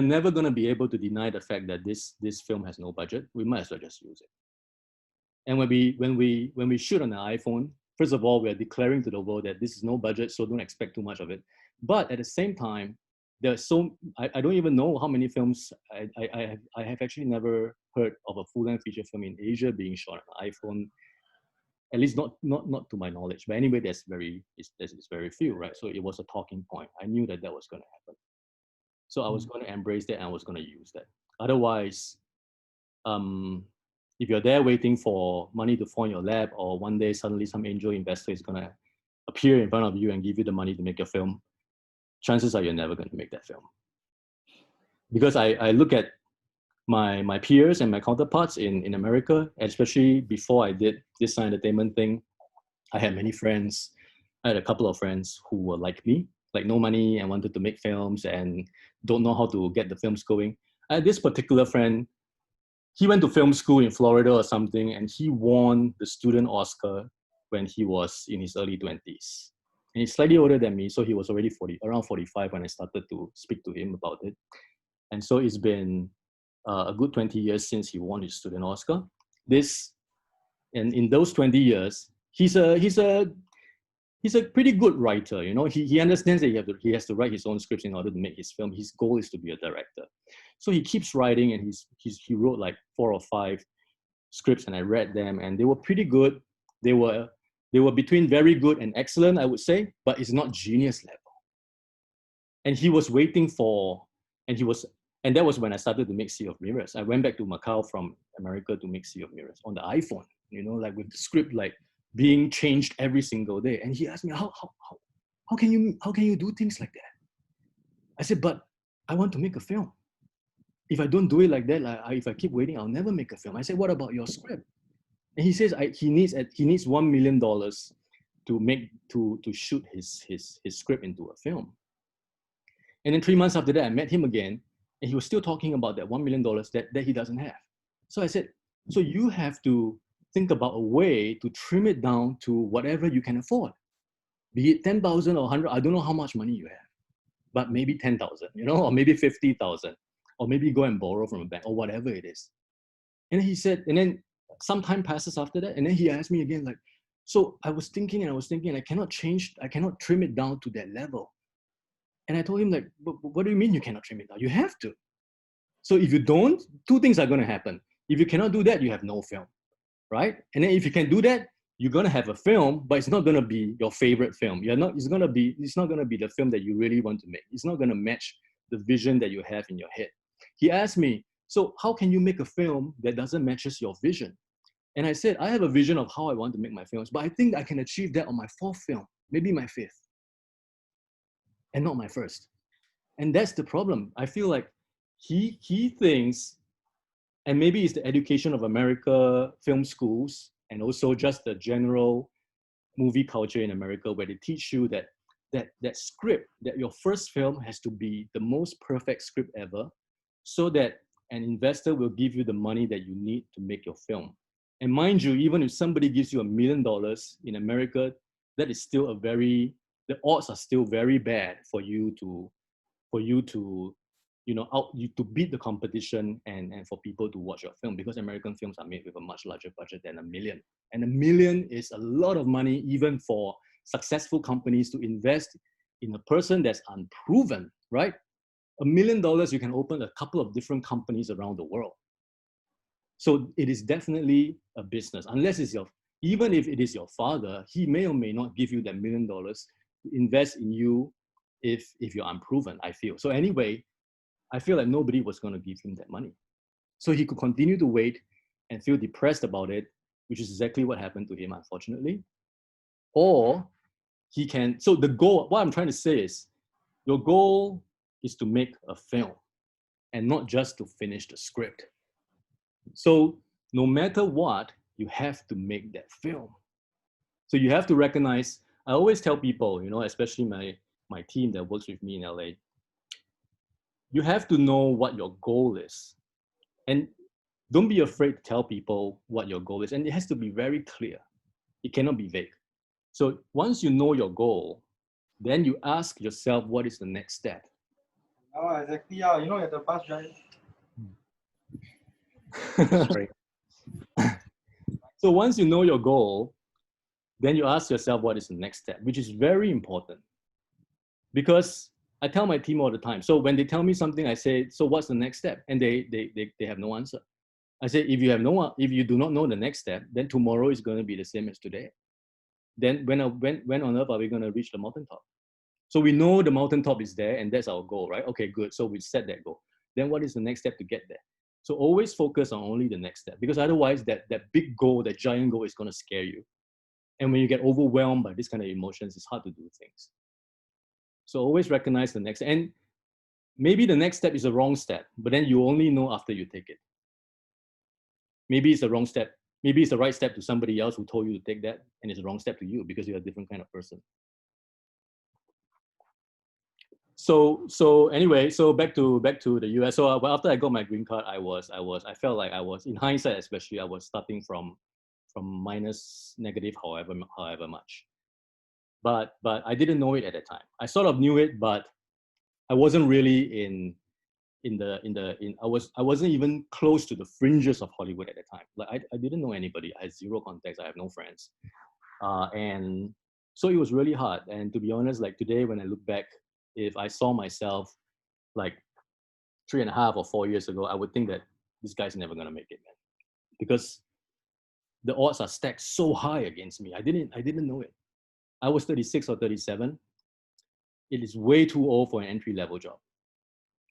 Speaker 2: never gonna be able to deny the fact that this film has no budget. We might as well just use it. And when we shoot on an iPhone, first of all, we are declaring to the world that this is no budget, so don't expect too much of it. But at the same time, I don't even know how many films I have actually never heard of a full-length feature film in Asia being shot on an iPhone. At least not to my knowledge. But anyway, there's very few, right? So it was a talking point. I knew that was going to happen. So I was going to embrace that and I was going to use that. Otherwise, if you're there waiting for money to fall in your lap, or one day suddenly some angel investor is going to appear in front of you and give you the money to make your film, chances are you're never going to make that film. Because I look at my peers and my counterparts in America, especially before I did this entertainment thing, I had many friends. I had a couple of friends who were like me, like no money and wanted to make films and don't know how to get the films going. I had this particular friend, he went to film school in Florida or something, and he won the student Oscar when he was in his early 20s. And he's slightly older than me, so he was already around 45 when I started to speak to him about it. And so it's been a good 20 years since he won his student Oscar. And in those 20 years, he's a he's a pretty good writer. You know, he understands that he has to write his own scripts in order to make his film. His goal is to be a director. So he keeps writing, and he wrote like 4 or 5 scripts, and I read them, and they were pretty good. They were between very good and excellent, I would say, but it's not genius level. And he was waiting for, and that was when I started to make Sea of Mirrors. I went back to Macau from America to make Sea of Mirrors on the iPhone, you know, like with the script like being changed every single day. And he asked me, how can you do things like that? I said, but I want to make a film. If I don't do it like that, if I keep waiting, I'll never make a film. I said, what about your script? And he says he needs $1 million to shoot his script into a film. And then 3 months after that, I met him again, and he was still talking about that $1 million that he doesn't have. So I said, so you have to think about a way to trim it down to whatever you can afford. Be it 10,000 or 100, I don't know how much money you have, but maybe 10,000, you know, or maybe 50,000, or maybe go and borrow from a bank or whatever it is. And then he said, and then some time passes after that, and then he asked me again, like, so I was thinking, I cannot trim it down to that level. And I told him, like, but what do you mean you cannot trim it down? You have to. So if you don't, 2 things are going to happen. If you cannot do that, you have no film, right? And then if you can do that, you're going to have a film, but it's not going to be your favorite film. It's not going to be the film that you really want to make. It's not going to match the vision that you have in your head. He asked me, so how can you make a film that doesn't matches your vision? And I said, I have a vision of how I want to make my films, but I think I can achieve that on my 4th film, maybe my 5th. And not my 1st. And that's the problem. I feel like he thinks, and maybe it's the education of America film schools, and also just the general movie culture in America, where they teach you that script, that your first film has to be the most perfect script ever, so that an investor will give you the money that you need to make your film. And mind you, even if somebody gives you $1 million in America, that is still the odds are still very bad for you to to beat the competition and for people to watch your film, because American films are made with a much larger budget than $1 million. And $1 million is a lot of money even for successful companies to invest in a person that's unproven, right? $1 million, you can open a couple of different companies around the world. So it is definitely a business, unless even if it is your father, he may or may not give you that $1 million to invest in you if you're unproven, I feel. So anyway, I feel like nobody was going to give him that money. So he could continue to wait and feel depressed about it, which is exactly what happened to him, unfortunately. Or he can, so the goal, what I'm trying to say is, your goal is to make a film and not just to finish the script. So no matter what, you have to make that film. So you have to recognize, I always tell people, especially my team that works with me in LA, you have to know what your goal is. And don't be afraid to tell people what your goal is. And it has to be very clear. It cannot be vague. So once you know your goal, then you ask yourself, what is the next step?
Speaker 4: Oh, exactly. Yeah, at the bus drive.
Speaker 1: Sorry.
Speaker 2: So once you know your goal, then you ask yourself, what is the next step, which is very important. Because I tell my team all the time. So when they tell me something, I say, so what's the next step? And they have no answer. I say, if you do not know the next step, then tomorrow is going to be the same as today. Then when on earth are we going to reach the mountaintop? So we know the mountaintop is there, and that's our goal, right? Okay, good. So we set that goal. Then what is the next step to get there? So always focus on only the next step, because otherwise that big goal, that giant goal is going to scare you. And when you get overwhelmed by this kind of emotions, it's hard to do things. So always recognize the next, and maybe the next step is a wrong step, but then you only know after you take it. Maybe it's the wrong step. Maybe it's the right step to somebody else who told you to take that, and it's the wrong step to you because you're a different kind of person. So anyway, so back to the US. So after I got my green card, I felt like I was, in hindsight especially, I was starting from minus negative however much. But I didn't know it at that time. I sort of knew it, but I wasn't really I wasn't even close to the fringes of Hollywood at the time. Like I didn't know anybody. I had zero contacts. I have no friends. And So it was really hard. And to be honest, like today, when I look back, if I saw myself like 3.5 or 4 years ago, I would think that this guy's never gonna make it, man, because the odds are stacked so high against me. I didn't know it. I was 36 or 37. It is way too old for an entry-level job,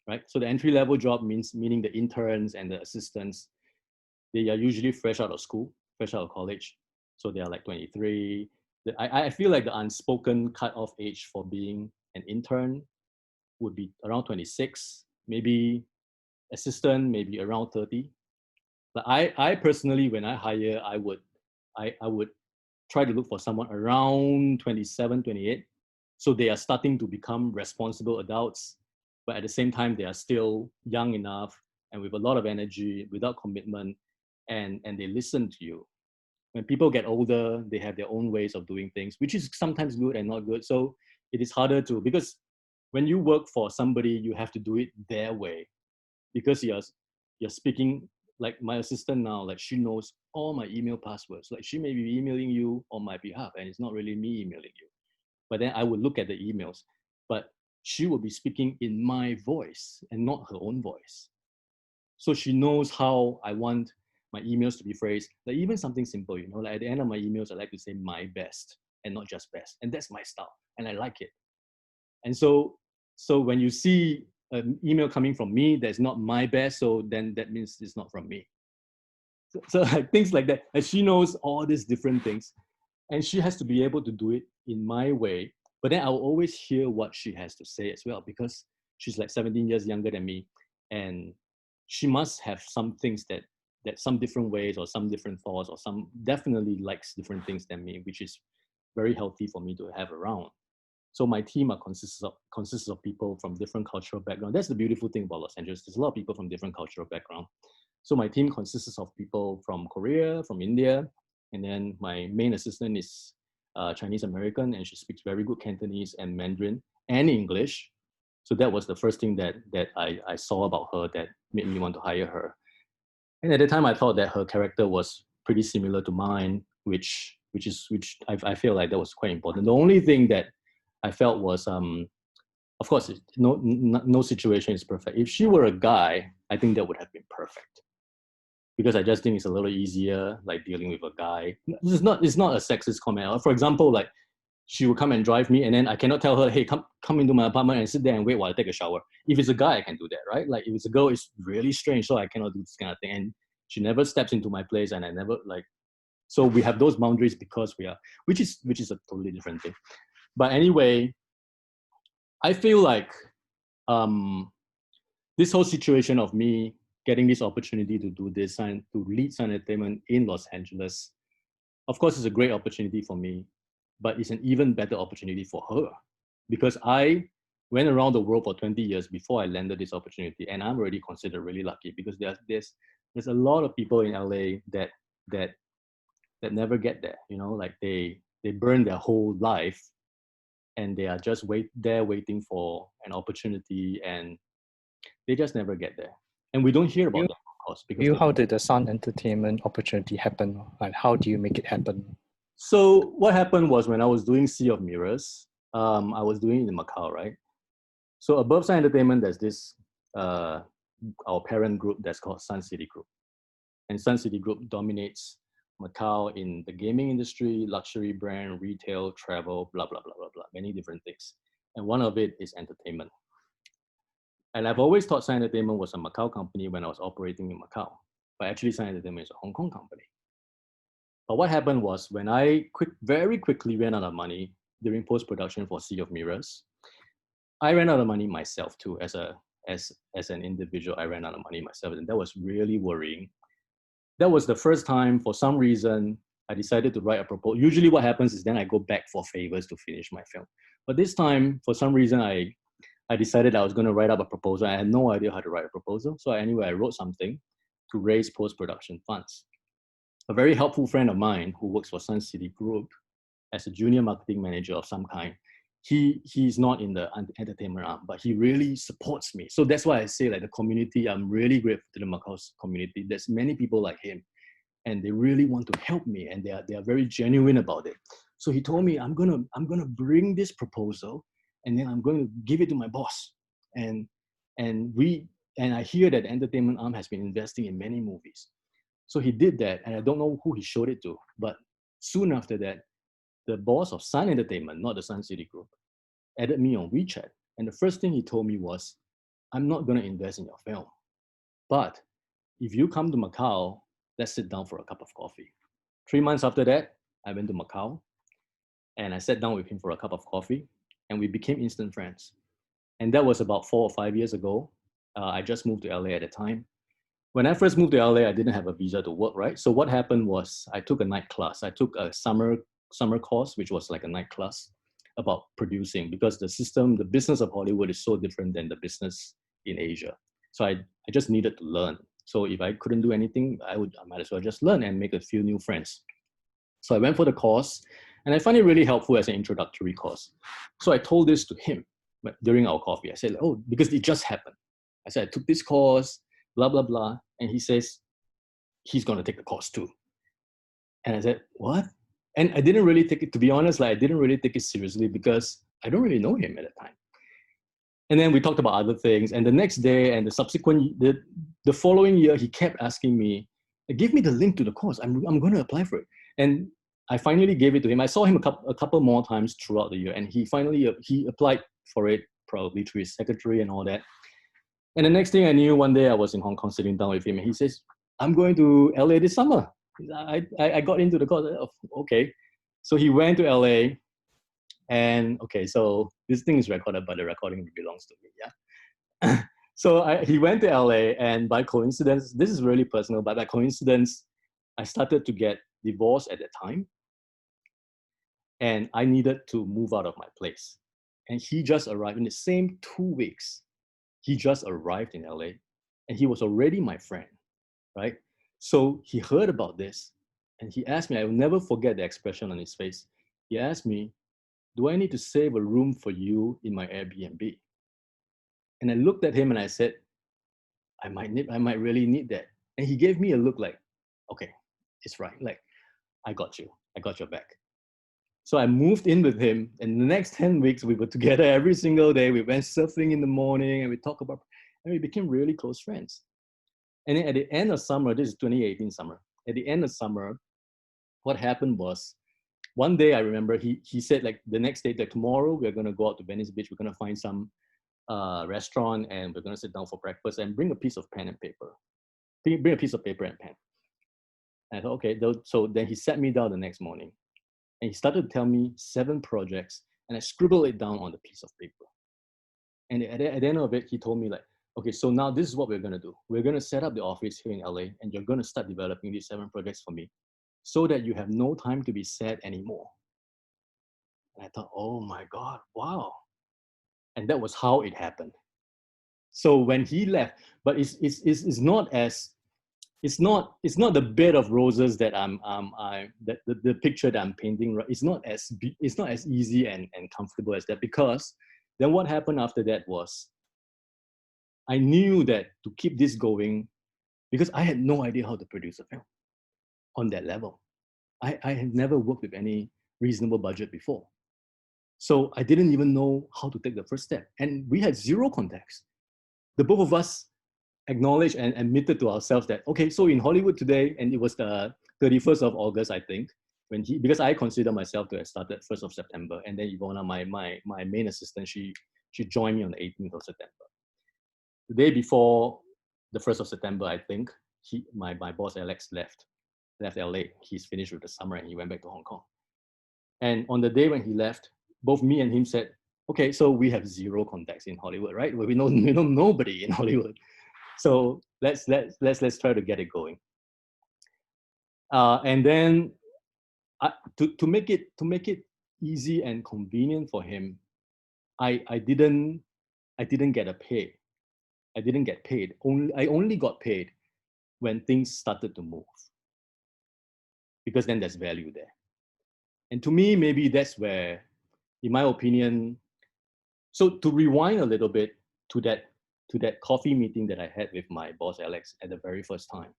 Speaker 2: right? So the entry-level job meaning the interns and the assistants, they are usually fresh out of school, fresh out of college. So they are like 23. I feel like the unspoken cutoff age for being an intern would be around 26, maybe assistant, maybe around 30. But I personally, when I hire, I would try to look for someone around 27, 28. So they are starting to become responsible adults, but at the same time, they are still young enough and with a lot of energy, without commitment, and they listen to you. When people get older, they have their own ways of doing things, which is sometimes good and not good. So it is harder to, because when you work for somebody, you have to do it their way, because you're speaking, like my assistant now, like she knows all my email passwords. Like she may be emailing you on my behalf and it's not really me emailing you. But then I would look at the emails, but she will be speaking in my voice and not her own voice. So she knows how I want my emails to be phrased. Like even something simple, you know, like at the end of my emails, I like to say my best and not just best. And that's my style and I like it. And so when you see an email coming from me that's not my best, so then that means it's not from me. So like things like that. And she knows all these different things. And she has to be able to do it in my way. But then I'll always hear what she has to say as well, because she's like 17 years younger than me. And she must have some things that some different ways or some different thoughts or some definitely likes different things than me, which is very healthy for me to have around. So my team consists of people from different cultural backgrounds. That's the beautiful thing about Los Angeles. There's a lot of people from different cultural backgrounds. So my team consists of people from Korea, from India, and then my main assistant is Chinese American, and she speaks very good Cantonese and Mandarin and English. So that was the first thing that I saw about her that made me want to hire her. And at the time, I thought that her character was pretty similar to mine, which I feel like that was quite important. The only thing that I felt was, of course, no situation is perfect. If she were a guy, I think that would have been perfect, because I just think it's a little easier, like dealing with a guy. It's not a sexist comment. For example, like she would come and drive me, and then I cannot tell her, hey, come into my apartment and sit there and wait while I take a shower. If it's a guy, I can do that, right? Like if it's a girl, it's really strange, so I cannot do this kind of thing. And she never steps into my place, and I never like. So we have those boundaries because we are, which is a totally different thing. But anyway, I feel like this whole situation of me getting this opportunity to do this and to lead Sun Entertainment in Los Angeles, of course, it's a great opportunity for me, but it's an even better opportunity for her, because I went around the world for 20 years before I landed this opportunity, and I'm already considered really lucky, because there's a lot of people in LA that never get there, you know, like they burn their whole life and they are just waiting for an opportunity, and they just never get there. And we don't hear about them, of course. Because
Speaker 1: how did the Sun Entertainment opportunity happen? And how do you make it happen?
Speaker 2: So what happened was, when I was doing Sea of Mirrors, I was doing it in Macau, right? So above Sun Entertainment, there's this, our parent group that's called Sun City Group. And Sun City Group dominates Macau in the gaming industry, luxury brand, retail, travel, blah, blah, blah, blah, blah, many different things. And one of it is entertainment. And I've always thought Sun Entertainment was a Macau company when I was operating in Macau. But actually, Sun Entertainment is a Hong Kong company. But what happened was, when I very quickly ran out of money during post-production for Sea of Mirrors, I ran out of money myself too. As an individual, I ran out of money myself. And that was really worrying. That was the first time, for some reason, I decided to write a proposal. Usually what happens is then I go back for favors to finish my film. But this time, for some reason, I decided I was going to write up a proposal. I had no idea how to write a proposal. So anyway, I wrote something to raise post-production funds. A very helpful friend of mine who works for Sun City Group as a junior marketing manager of some kind, he's not in the entertainment arm, but he really supports me. So that's why I say, like, the community, I'm really grateful to the Macau community. There's many people like him. and they really want to help me, and they are very genuine about it. So he told me, I'm gonna bring this proposal, and then I'm going to give it to my boss. And I hear that the entertainment arm has been investing in many movies. So he did that, and I don't know who he showed it to, but soon after that, the boss of Sun Entertainment, not the Sun City Group, added me on WeChat. And the first thing he told me was, I'm not going to invest in your film, but if you come to Macau, let's sit down for a cup of coffee. 3 months after that, I went to Macau, and I sat down with him for a cup of coffee, and we became instant friends. And that was about 4 or 5 years ago. I just moved to LA at the time. When I first moved to LA, I didn't have a visa to work, right? So what happened was I took a night class. I took a summer course, which was like a night class about producing, because the system, the business of Hollywood is so different than the business in Asia. So I just needed to learn. So if I couldn't do anything, I might as well just learn and make a few new friends. So I went for the course, and I find it really helpful as an introductory course. So I told this to him during our coffee. I said, oh, because it just happened. I said, I took this course, blah, blah, blah. And he says, he's going to take the course too. And I said, what? And I didn't really take it, to be honest, I didn't really take it seriously because I don't really know him at the time. And then we talked about other things. And the next day and the subsequent, the following year, he kept asking me, give me the link to the course. I'm going to apply for it. And I finally gave it to him. I saw him a couple more times throughout the year. And he finally, he applied for it, probably through his secretary and all that. And the next thing I knew, one day I was in Hong Kong sitting down with him, and he says, I'm going to LA this summer. I got into the course. Okay. So he went to LA, and okay, so this thing is recorded, but the recording belongs to me, yeah? So he went to LA, and by coincidence, this is really personal, but by coincidence, I started to get divorced at that time, and I needed to move out of my place. And he just arrived in the same 2 weeks. He just arrived in LA, and he was already my friend, right? So he heard about this, and he asked me, I will never forget the expression on his face. He asked me, do I need to save a room for you in my Airbnb? And I looked at him and I said, I might really need that. And he gave me a look like, okay, it's right. Like, I got your back. So I moved in with him, and the next 10 weeks we were together every single day. We went surfing in the morning, and we talked about, and we became really close friends. And then at the end of summer, this is 2018 summer, at the end of summer, what happened was, one day I remember he said, like, the next day, like, tomorrow we're going to go out to Venice Beach. We're going to find some restaurant, and we're going to sit down for breakfast and bring a piece of pen and paper. Bring a piece of paper and pen. And I thought, okay. So then he sat me down the next morning, and he started to tell me 7 projects, and I scribbled it down on the piece of paper. And at the end of it, he told me, like, okay, so now this is what we're going to do. We're going to set up the office here in LA, and you're going to start developing these 7 projects for me so that you have no time to be sad anymore. And I thought, oh my God, wow. And that was how it happened. So when he left, but it's not as, it's not the bed of roses that the picture that I'm painting. It's not as easy and comfortable as that, because then what happened after that was, I knew that to keep this going, because I had no idea how to produce a film on that level. I had never worked with any reasonable budget before. So I didn't even know how to take the first step. And we had 0 contacts. The both of us acknowledged and admitted to ourselves that, okay, so in Hollywood today, and it was the 31st of August, I think, because I consider myself to have started 1st of September, and then Ivona, my main assistant, she joined me on the 18th of September. The day before the 1st of September, I think, my boss Alex left LA. He's finished with the summer and he went back to Hong Kong. And on the day when he left, both me and him said, okay, so we have 0 contacts in Hollywood, right? We know nobody in Hollywood. So let's try to get it going. And then to make it easy and convenient for him, I didn't get a pay. I didn't get paid. I only got paid when things started to move, because then there's value there. And to me, maybe that's where, in my opinion, so to rewind a little bit to that coffee meeting that I had with my boss Alex at the very first time.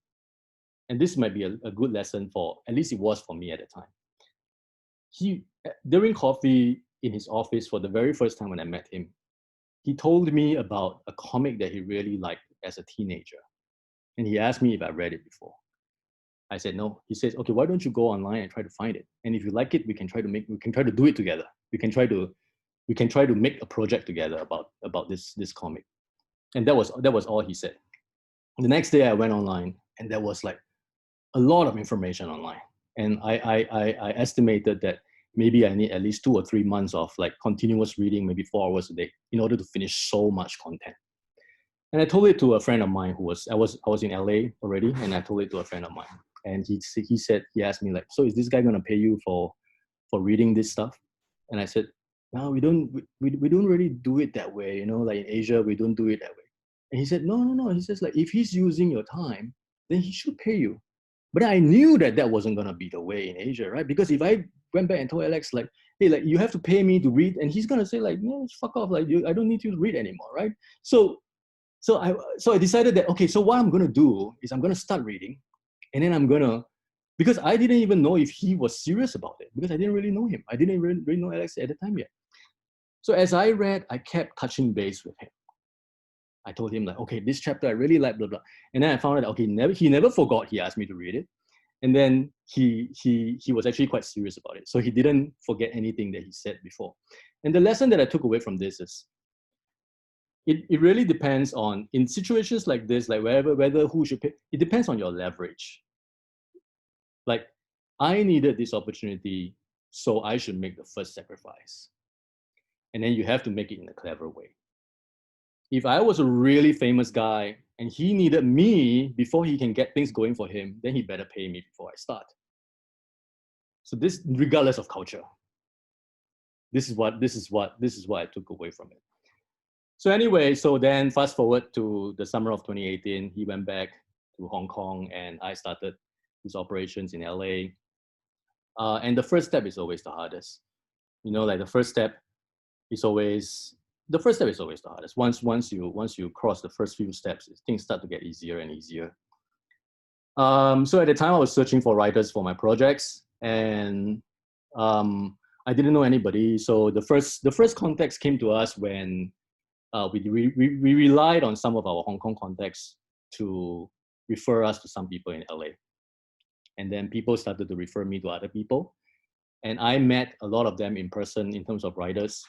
Speaker 2: and this might be a good lesson for, at least it was for me at the time. During coffee in his office for the very first time when I met him, he told me about a comic that he really liked as a teenager. And he asked me if I read it before. I said no. He says, okay, why don't you go online and try to find it? And if you like it, we can try to do it together. We can try to make a project together about this comic. And that was all he said. The next day I went online, and there was like a lot of information online. And I estimated that maybe I need at least 2 or 3 months of like continuous reading, maybe 4 hours a day, in order to finish so much content. And I told it to a friend of mine I was in LA already, and I told it to a friend of mine. And he asked me like, so is this guy gonna pay you for reading this stuff? And I said, no, we don't really do it that way, you know, like in Asia, we don't do it that way. And he said, no. He says like, if he's using your time, then he should pay you. But I knew that wasn't gonna be the way in Asia, right? Because if I went back and told Alex like, hey, like you have to pay me to read, and he's gonna say like, no, fuck off, like I don't need you to read anymore, right? So I decided that, okay, so what I'm gonna do is I'm gonna start reading, and then because I didn't even know if he was serious about it, because I didn't really know him. I didn't really know Alex at the time yet. So as I read, I kept touching base with him. I told him like, okay, this chapter I really like, blah, blah. And then I found out that, okay, he never forgot he asked me to read it. And then he was actually quite serious about it. So he didn't forget anything that he said before. And the lesson that I took away from this is, it really depends on, in situations like this, like whether who should pay, it depends on your leverage. Like, I needed this opportunity, so I should make the first sacrifice. And then you have to make it in a clever way. If I was a really famous guy and he needed me before he can get things going for him, then he better pay me before I start. So this, regardless of culture, this is what I took away from it. So anyway, so then fast forward to the summer of 2018, he went back to Hong Kong and I started his operations in LA. And the first step is always the hardest. You know, like the first step is always the hardest. Once you cross the first few steps, things start to get easier and easier. So at the time I was searching for writers for my projects, and I didn't know anybody. So the first contacts came to us when we relied on some of our Hong Kong contacts to refer us to some people in LA. And then people started to refer me to other people. And I met a lot of them in person in terms of writers.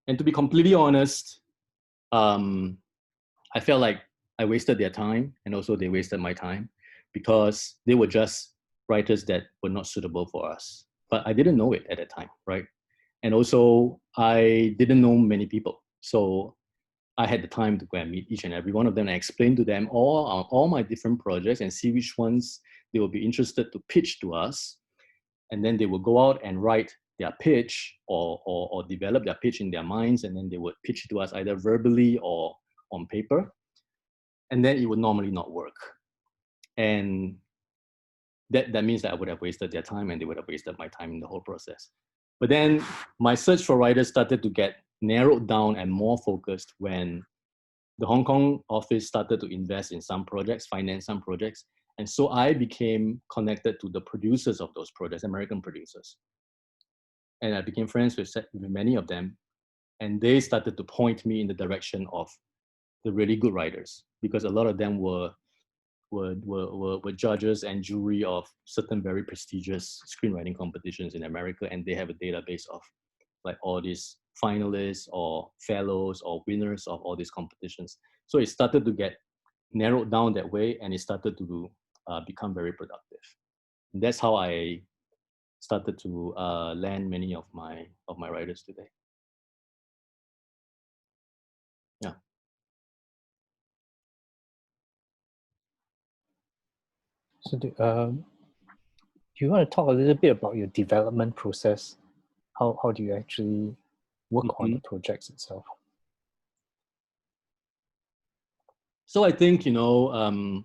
Speaker 2: And to be completely honest, I felt like I wasted their time, and also they wasted my time, because they were just writers that were not suitable for us. But I didn't know it at that time, right? And also I didn't know many people. So I had the time to go and meet each and every one of them and explain to them all my different projects and see which ones they will be interested to pitch to us. And then they will go out and write their pitch or develop their pitch in their minds, and then they would pitch it to us either verbally or on paper. And then it would normally not work. And that means that I would have wasted their time and they would have wasted my time in the whole process. But then my search for writers started to get narrowed down and more focused when the Hong Kong office started to invest in some projects, finance some projects. And so I became connected to the producers of those projects, American producers. And I became friends with many of them. And they started to point me in the direction of the really good writers, because a lot of them were judges and jury of certain very prestigious screenwriting competitions in America. And they have a database of like all these finalists or fellows or winners of all these competitions. So it started to get narrowed down that way, and it started to become very productive. And that's how I started to land many of my writers today. Yeah.
Speaker 1: So do you want to talk a little bit about your development process? How do you actually work on the projects itself?
Speaker 2: So I think, you know,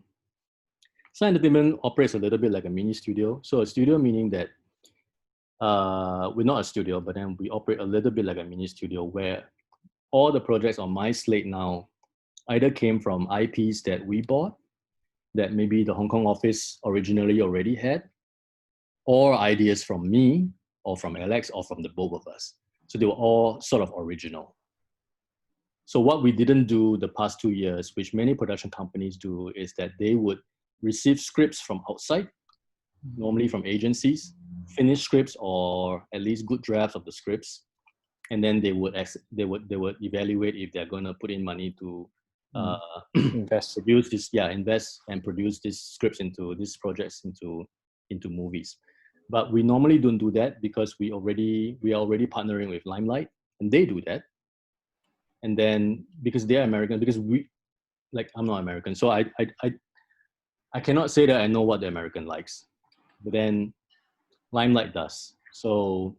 Speaker 2: Sun Entertainment operates a little bit like a mini studio. So a studio meaning that we're not a studio, but then we operate a little bit like a mini studio, where all the projects on my slate now either came from IPs that we bought, that maybe the Hong Kong office originally already had, or ideas from me, or from Alex, or from the both of us. So they were all sort of original. So what we didn't do the past 2 years, which many production companies do, is that they would receive scripts from outside, normally from agencies, finished scripts or at least good drafts of the scripts, and then they would evaluate if they're going to put in money to
Speaker 1: invest
Speaker 2: and produce these scripts into these projects into movies. But we normally don't do that because we are already partnering with Limelight, and they do that. And then because they're American, because I'm not American, so I cannot say that I know what the American likes, but then Limelight does. So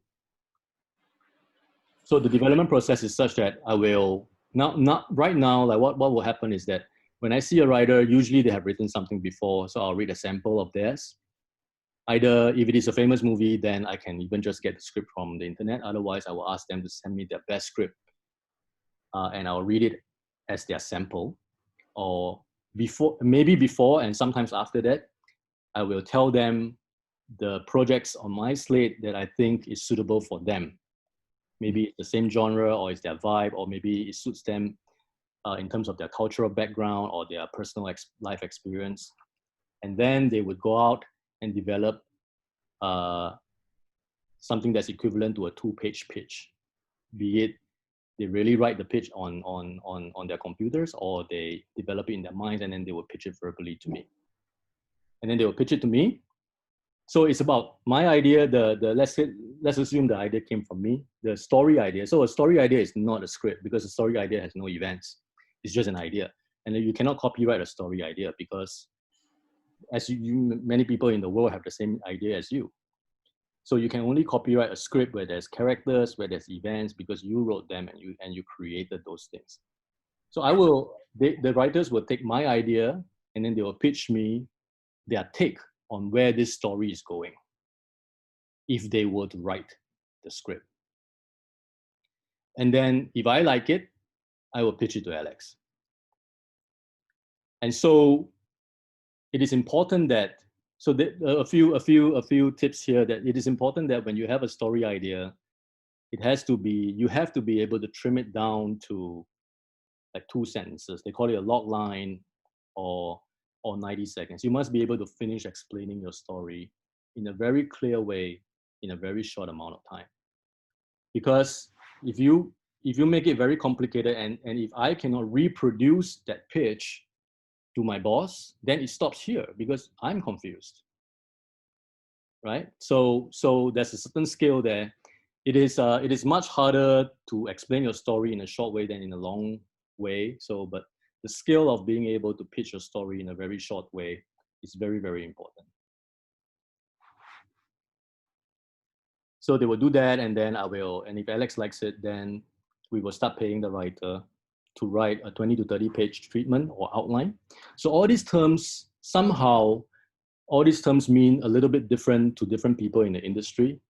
Speaker 2: the development process is such that I will not right now. Like what will happen is that when I see a writer, usually they have written something before, so I'll read a sample of theirs. Either if it is a famous movie, then I can even just get the script from the internet. Otherwise, I will ask them to send me their best script, and I'll read it as their sample. Or maybe before and sometimes after that, I will tell them the projects on my slate that I think is suitable for them. Maybe it's the same genre, or it's their vibe, or maybe it suits them in terms of their cultural background or their personal life experience. And then they would go out and develop something that's equivalent to a 2-page pitch. Be it they really write the pitch on their computers, or they develop it in their minds, and then they will pitch it verbally to me. And then they will pitch it to me. So it's about my idea. Let's assume the idea came from me, the story idea. So a story idea is not a script, because a story idea has no events. It's just an idea. And you cannot copyright a story idea, because as many people in the world have the same idea as you. So you can only copyright a script where there's characters, where there's events, because you wrote them and you created those things. So the writers will take my idea, and then they will pitch me their take on where this story is going, if they were to write the script. And then if I like it, I will pitch it to Alex. And so it is important that, a few tips here, that it is important that when you have a story idea, you have to be able to trim it down to like 2 sentences. They call it a log line, or 90 seconds. You must be able to finish explaining your story in a very clear way in a very short amount of time. Because if you make it very complicated, and if I cannot reproduce that pitch to my boss, then it stops here, because I'm confused, right? So there's a certain scale there. It is much harder to explain your story in a short way than in a long way. But the skill of being able to pitch your story in a very short way is very, very important. So they will do that, and then and if Alex likes it, then we will start paying the writer to write a 20 to 30 page treatment or outline. So all these terms mean a little bit different to different people in the industry.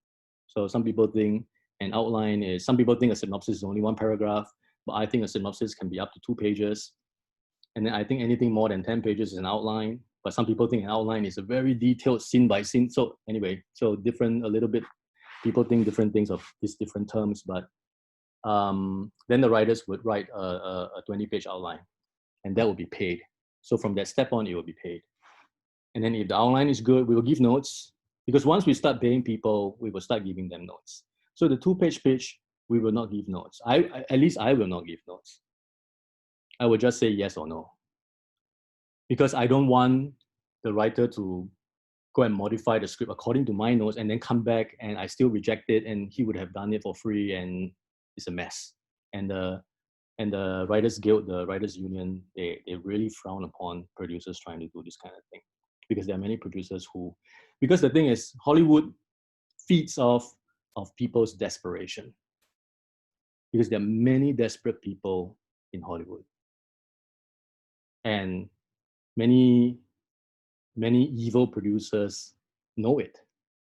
Speaker 2: So some people think some people think a synopsis is only 1 paragraph, but I think a synopsis can be up to 2 pages. And then I think anything more than 10 pages is an outline, but some people think an outline is a very detailed scene by scene. So anyway, people think different things of these different terms, but then the writers would write a 20-page outline, and that will be paid. So from that step on, it will be paid. And then if the outline is good, we will give notes, because once we start paying people, we will start giving them notes. So the 2-page pitch, we will not give notes. At least I will not give notes. I will just say yes or no, because I don't want the writer to go and modify the script according to my notes and then come back and I still reject it, and he would have done it for free, and it's a mess. And the Writers Guild, the Writers Union, they really frown upon producers trying to do this kind of thing, because there are many producers because the thing is, Hollywood feeds off of people's desperation, because there are many desperate people in Hollywood, and many evil producers know it,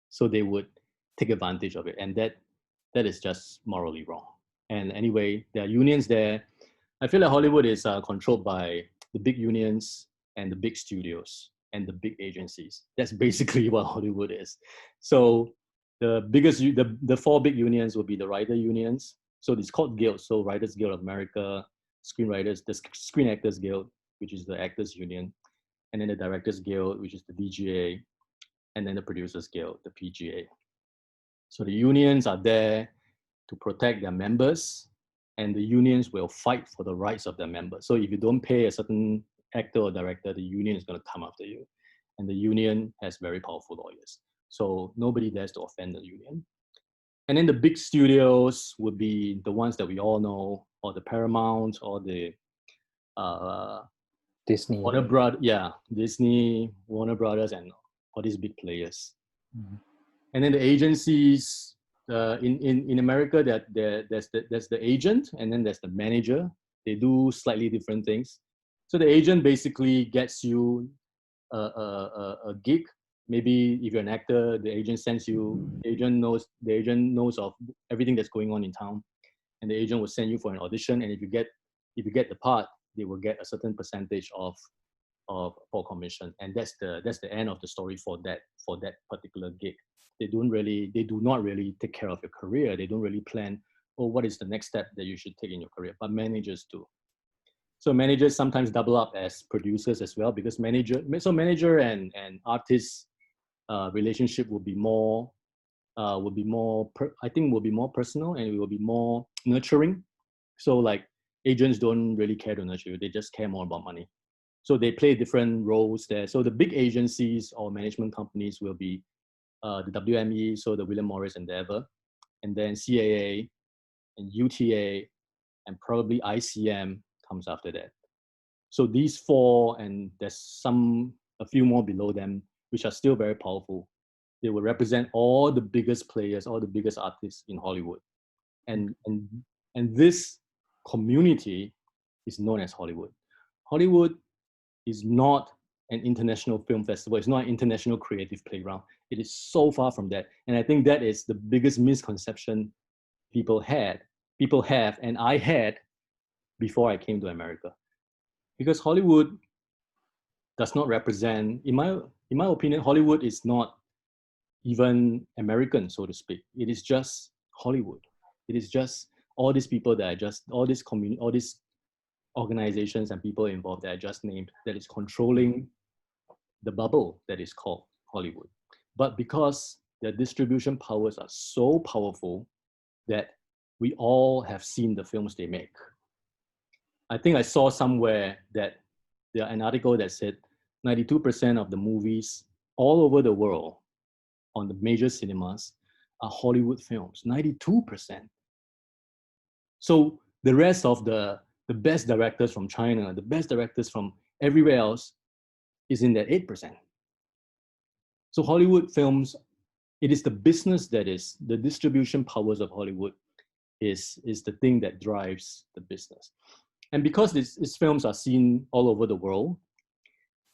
Speaker 2: so they would take advantage of it, and that is just morally wrong. And anyway, there are unions there. I feel like Hollywood is controlled by the big unions and the big studios. and the big agencies. That's basically what Hollywood is. So the four big unions will be the writer unions. So it's called guilds. So Writers Guild of America, Screenwriters, the Screen Actors Guild, which is the Actors Union, and then the Directors Guild, which is the DGA, and then the Producers Guild, the PGA. So the unions are there to protect their members, and the unions will fight for the rights of their members. So if you don't pay a certain actor or director, the union is going to come after you. And the union has very powerful lawyers. So nobody dares to offend the union. And then the big studios would be the ones that we all know, or the Paramount, or the
Speaker 1: Disney.
Speaker 2: Disney, Warner Brothers, and all these big players. Mm-hmm. And then the agencies, in America, there's the agent, and then there's the manager. They do slightly different things. So the agent basically gets you a gig. Maybe if you're an actor, the agent sends you. The agent knows of everything that's going on in town, and the agent will send you for an audition. And if you get the part, they will get a certain percentage for commission, and that's the end of the story for that particular gig. They do not really take care of your career. They don't really plan, what is the next step that you should take in your career, but managers do. So managers sometimes double up as producers as well, because manager and artist relationship will be more personal, and it will be more nurturing. So like agents don't really care to nurture you, they just care more about money. So they play different roles there. So the big agencies or management companies will be the WME, so the William Morris Endeavor, and then CAA and UTA, and probably ICM comes after that. So these four, and there's a few more below them, which are still very powerful. They will represent all the biggest players, all the biggest artists in Hollywood. And this community is known as Hollywood. Hollywood is not an international film festival. It's not an international creative playground. It is so far from that. And I think that is the biggest misconception people have, and I had before I came to America. Because Hollywood does not represent, in my opinion, Hollywood is not even American, so to speak. It is just Hollywood. It is just all these people all these organizations and people involved that I just named, that is controlling the bubble that is called Hollywood. But because their distribution powers are so powerful that we all have seen the films they make. I think I saw somewhere that there an article that said 92% of the movies all over the world on the major cinemas are Hollywood films, 92%. So the rest of the best directors from China, the best directors from everywhere else is in that 8%. So Hollywood films, it is the business that is, the distribution powers of Hollywood is the thing that drives the business. And because these films are seen all over the world,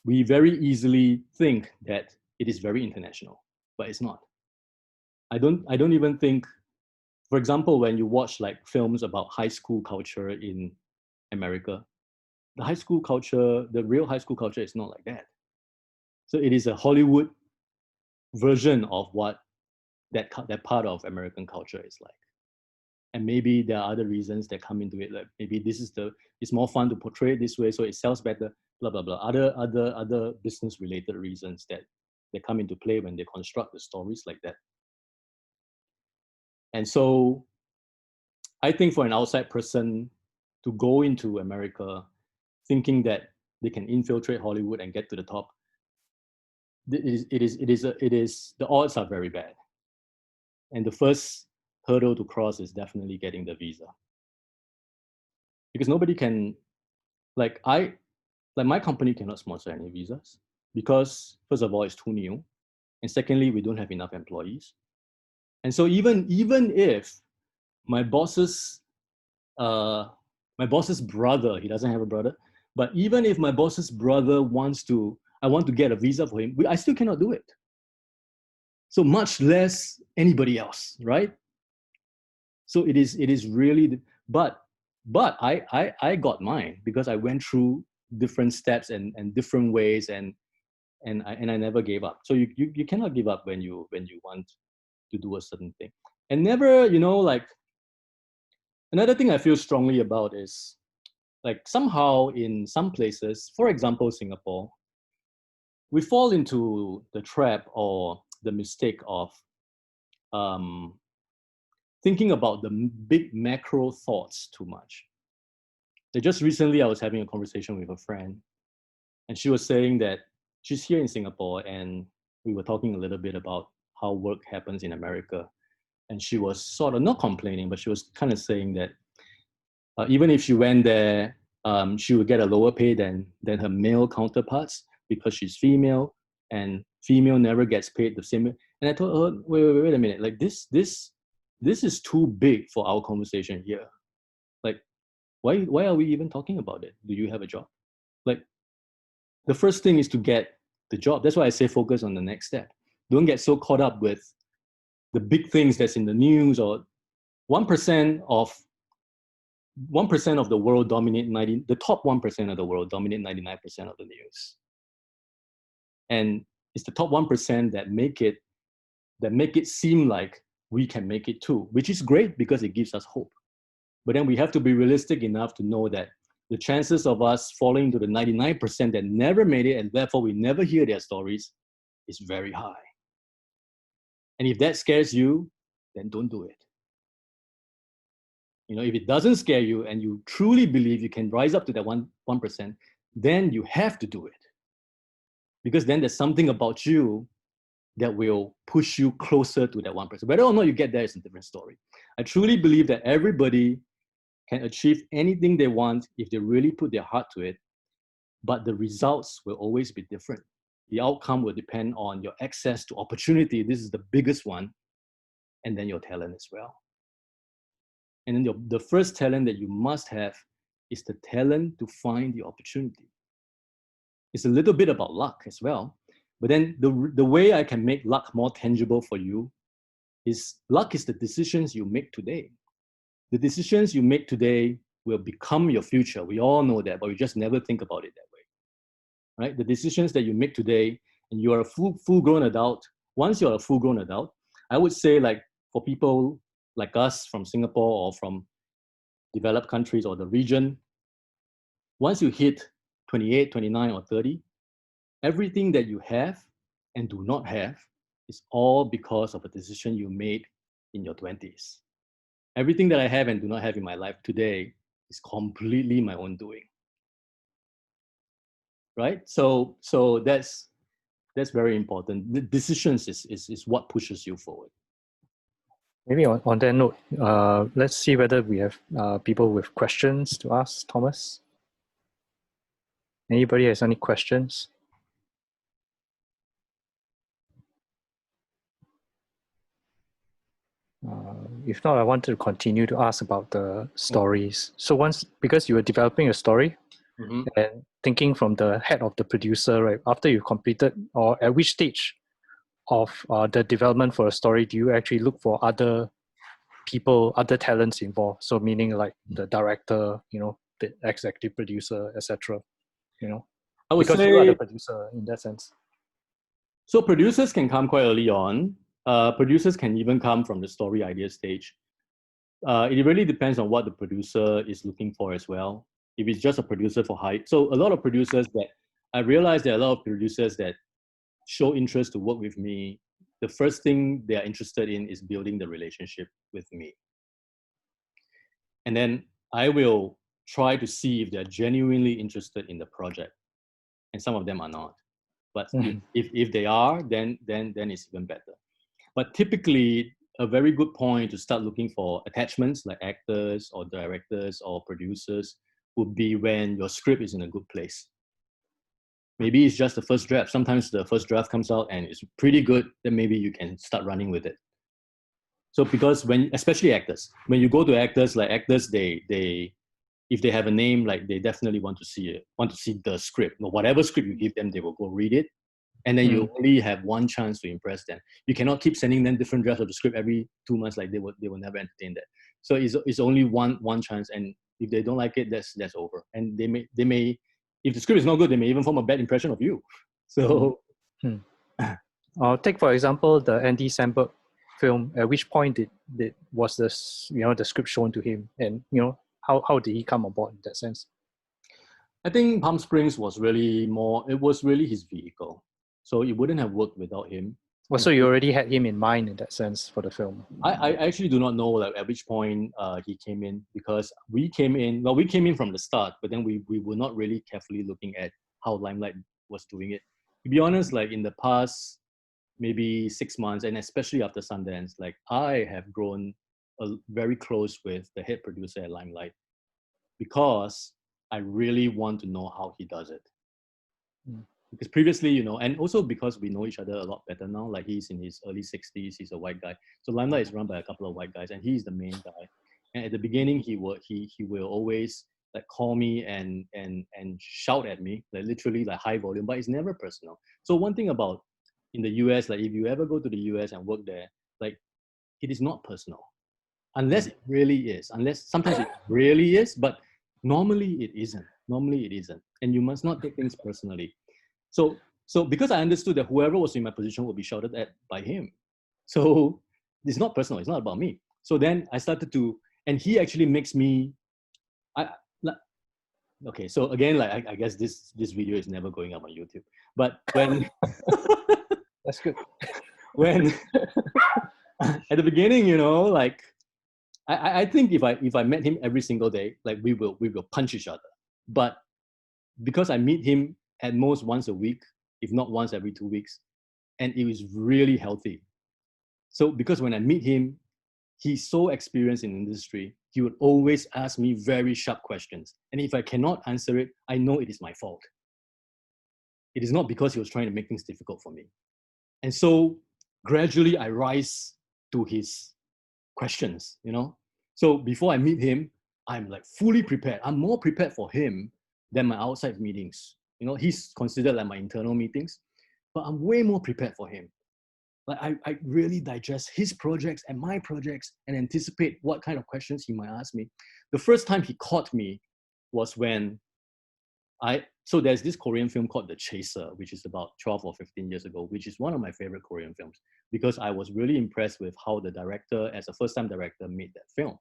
Speaker 2: we very easily think that it is very international, but it's not. I don't even think, for example, when you watch like films about high school culture in America, the high school culture, the real high school culture is not like that. So it is a Hollywood version of what that part of American culture is like. And maybe there are other reasons that come into it, like maybe it's more fun to portray it this way, so it sells better, blah, blah, blah. Other business related reasons that come into play when they construct the stories like that. And so I think for an outside person to go into America thinking that they can infiltrate Hollywood and get to the top, the odds are very bad. And the first hurdle to cross is definitely getting the visa. Because nobody can, like my company cannot sponsor any visas because first of all, it's too new. And secondly, we don't have enough employees. And so even if my boss's brother, he doesn't have a brother, but even if my boss's brother I want to get a visa for him, I still cannot do it. So much less anybody else, right? So it is really, but I got mine because I went through different steps and different ways, and and I never gave up. So you cannot give up when you want to do a certain thing. And never, like, another thing I feel strongly about is, like, somehow in some places, for example, Singapore, we fall into the trap or the mistake of thinking about the big macro thoughts too much. Like, just recently, I was having a conversation with a friend, and she was saying that she's here in Singapore, and we were talking a little bit about how work happens in America. And she was sort of not complaining, but she was kind of saying that even if she went there, she would get a lower pay than her male counterparts because she's female, and female never gets paid the same. And I told her, wait a minute, like this is too big for our conversation here. Like, why are we even talking about it? Do you have a job? Like, the first thing is to get the job. That's why I say focus on the next step. Don't get so caught up with the big things that's in the news, or 1% of the world dominate the top 1% of the world dominate 99% of the news. And it's the top 1% that make it seem like we can make it too, which is great because it gives us hope. But then we have to be realistic enough to know that the chances of us falling into the 99% that never made it, and therefore we never hear their stories, is very high. And if that scares you, then don't do it. If it doesn't scare you and you truly believe you can rise up to that 1%, then you have to do it. Because then there's something about you that will push you closer to that 1%. Whether or not you get there is a different story. I truly believe that everybody can achieve anything they want if they really put their heart to it, but the results will always be different. The outcome will depend on your access to opportunity. This is the biggest one, and then your talent as well. And then the first talent that you must have is the talent to find the opportunity. It's a little bit about luck as well. But then the way I can make luck more tangible for you is luck is the decisions you make today. The decisions you make today will become your future. We all know that, but we just never think about it that way, right? The decisions that you make today, and you are a full-grown adult. Once you're a full-grown adult, I would say, like, for people like us from Singapore or from developed countries or the region, once you hit 28, 29, or 30, everything that you have and do not have is all because of a decision you made in your 20s. Everything that I have and do not have in my life today is completely my own doing. Right? So that's very important. The decisions is what pushes you forward.
Speaker 1: Maybe on that note, let's see whether we have people with questions to ask Thomas. Anybody has any questions? If not, I want to continue to ask about the stories. So because you were developing a story,
Speaker 2: Mm-hmm.
Speaker 1: and thinking from the head of the producer, right, after you completed, or at which stage of the development for a story do you actually look for other people, other talents involved? So meaning like the director, the executive producer, etc.
Speaker 2: I would
Speaker 1: because
Speaker 2: say,
Speaker 1: you are the producer in that sense.
Speaker 2: So producers can come quite early on. Producers can even come from the story idea stage. It really depends on what the producer is looking for as well. If it's just a producer for hire. So a lot of producers I realize there are a lot of producers that show interest to work with me. The first thing they are interested in is building the relationship with me. And then I will try to see if they're genuinely interested in the project. And some of them are not. But if they are, then it's even better. But typically, a very good point to start looking for attachments like actors or directors or producers would be when your script is in a good place. Maybe it's just the first draft. Sometimes the first draft comes out and it's pretty good, then maybe you can start running with it. So because especially actors, when you go to actors, like actors, they if they have a name, like they definitely want to see the script. Whatever script you give them, they will go read it. And then you only have one chance to impress them. You cannot keep sending them different drafts of the script every 2 months. Like they will never entertain that. So it's only one chance. And if they don't like it, that's over. And they may, if the script is not good, they may even form a bad impression of you. So
Speaker 1: Take for example the Andy Samberg film. At which point was this the script shown to him, and how did he come aboard in that sense?
Speaker 2: I think Palm Springs was really it was really his vehicle. So it wouldn't have worked without him.
Speaker 1: Well, so you already had him in mind in that sense for the film?
Speaker 2: I actually do not know at which point he came in, because we came in from the start, but then we were not really carefully looking at how Limelight was doing it. To be honest, in the past maybe 6 months, and especially after Sundance, I have grown very close with the head producer at Limelight, because I really want to know how he does it. Because previously, and also because we know each other a lot better now, he's in his early 60s, he's a white guy. So Limelight is run by a couple of white guys, and he's the main guy. And at the beginning, he will always call me and shout at me, literally high volume, but it's never personal. So one thing about in the US, if you ever go to the US and work there, it is not personal. Unless it really is. Unless sometimes it really is, but normally it isn't. And you must not take things personally. So because I understood that whoever was in my position would be shouted at by him. So it's not personal, it's not about me. So then I started to, and he actually makes me, okay, so again, I guess this video is never going up on YouTube. But when
Speaker 1: that's good.
Speaker 2: When at the beginning, I think if I met him every single day, we will punch each other. But because I meet him at most once a week, if not once every 2 weeks, and it was really healthy. So because when I meet him, he's so experienced in the industry, he would always ask me very sharp questions. And if I cannot answer it, I know it is my fault. It is not because he was trying to make things difficult for me. And so gradually I rise to his questions, So before I meet him, I'm fully prepared. I'm more prepared for him than my outside meetings. He's considered my internal meetings, but I'm way more prepared for him. I really digest his projects and my projects and anticipate what kind of questions he might ask me. The first time he caught me was when so there's this Korean film called The Chaser, which is about 12 or 15 years ago, which is one of my favorite Korean films, because I was really impressed with how the director, as a first-time director, made that film.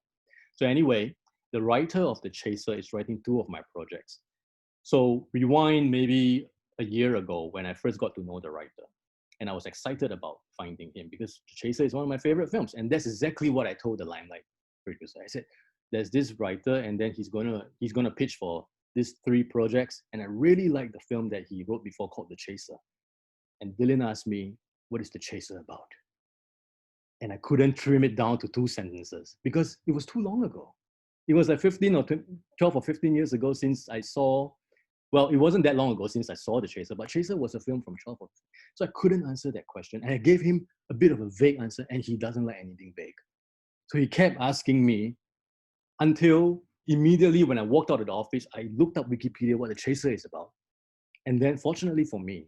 Speaker 2: So anyway, the writer of The Chaser is writing 2 of my projects. So rewind maybe a year ago when I first got to know the writer, and I was excited about finding him because The Chaser is one of my favorite films, and that's exactly what I told the Limelight producer. I said, there's this writer, and then he's gonna pitch for these 3 projects, and I really like the film that he wrote before called The Chaser. And Dylan asked me, what is The Chaser about? And I couldn't trim it down to 2 sentences because it was too long ago. It was 12 or 15 years ago since I saw, well, it wasn't that long ago since I saw The Chaser, but Chaser was a film from 12 or 15. So I couldn't answer that question. And I gave him a bit of a vague answer, and he doesn't like anything vague. So he kept asking me until immediately when I walked out of the office, I looked up Wikipedia what The Chaser is about. And then fortunately for me,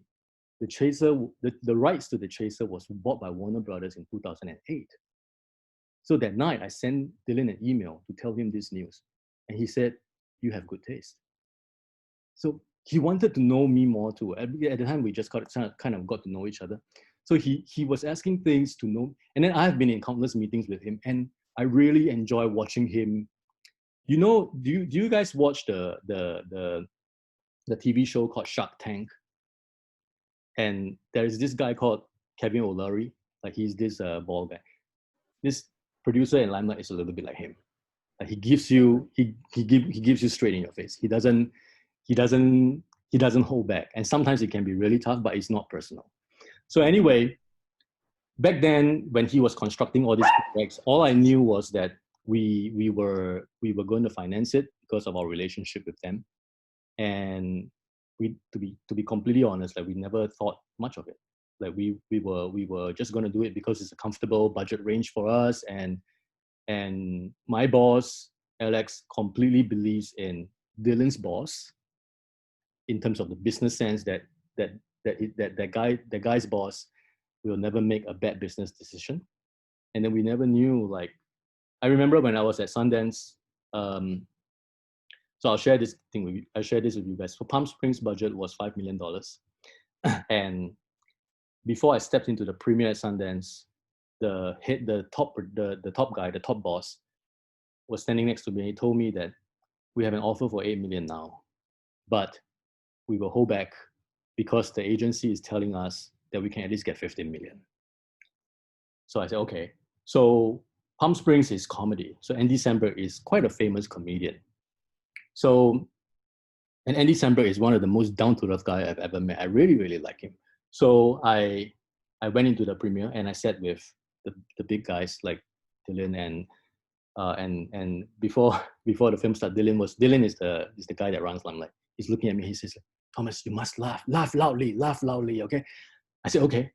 Speaker 2: The Chaser, the rights to The Chaser was bought by Warner Brothers in 2008. So that night I sent Dylan an email to tell him this news. And he said, you have good taste. So he wanted to know me more too. At the time, we just kind of got to know each other. So he was asking things to know. And then I've been in countless meetings with him, and I really enjoy watching him. Do you guys watch the TV show called Shark Tank? And there is this guy called Kevin O'Leary. He's this bald guy. This producer in Limelight is a little bit like him. He gives you straight in your face. He doesn't hold back. And sometimes it can be really tough, but it's not personal. So anyway, back then when he was constructing all these projects, all I knew was that we were going to finance it because of our relationship with them. And to be completely honest, we never thought much of it. We were just going to do it because it's a comfortable budget range for us, and my boss Alex completely believes in Dylan's boss in terms of the business sense that guy's boss will never make a bad business decision. And then we never knew, I remember when I was at Sundance, so I'll share this with you guys. So Palm Springs budget was $5 million. And before I stepped into the premiere at Sundance, the top guy, the top boss, was standing next to me. He told me that we have an offer for 8 million now, but we will hold back because the agency is telling us that we can at least get 15 million. So I said, okay. So Palm Springs is comedy. So Andy Samberg is quite a famous comedian. So, and Andy Samberg is one of the most down-to-earth guys I've ever met. I really, really like him. So I went into the premiere and I sat with the big guys like Dylan and before the film started, Dylan is the guy that runs Limelight. He's looking at me. He says, "Thomas, you must laugh loudly, okay?" I said, "Okay."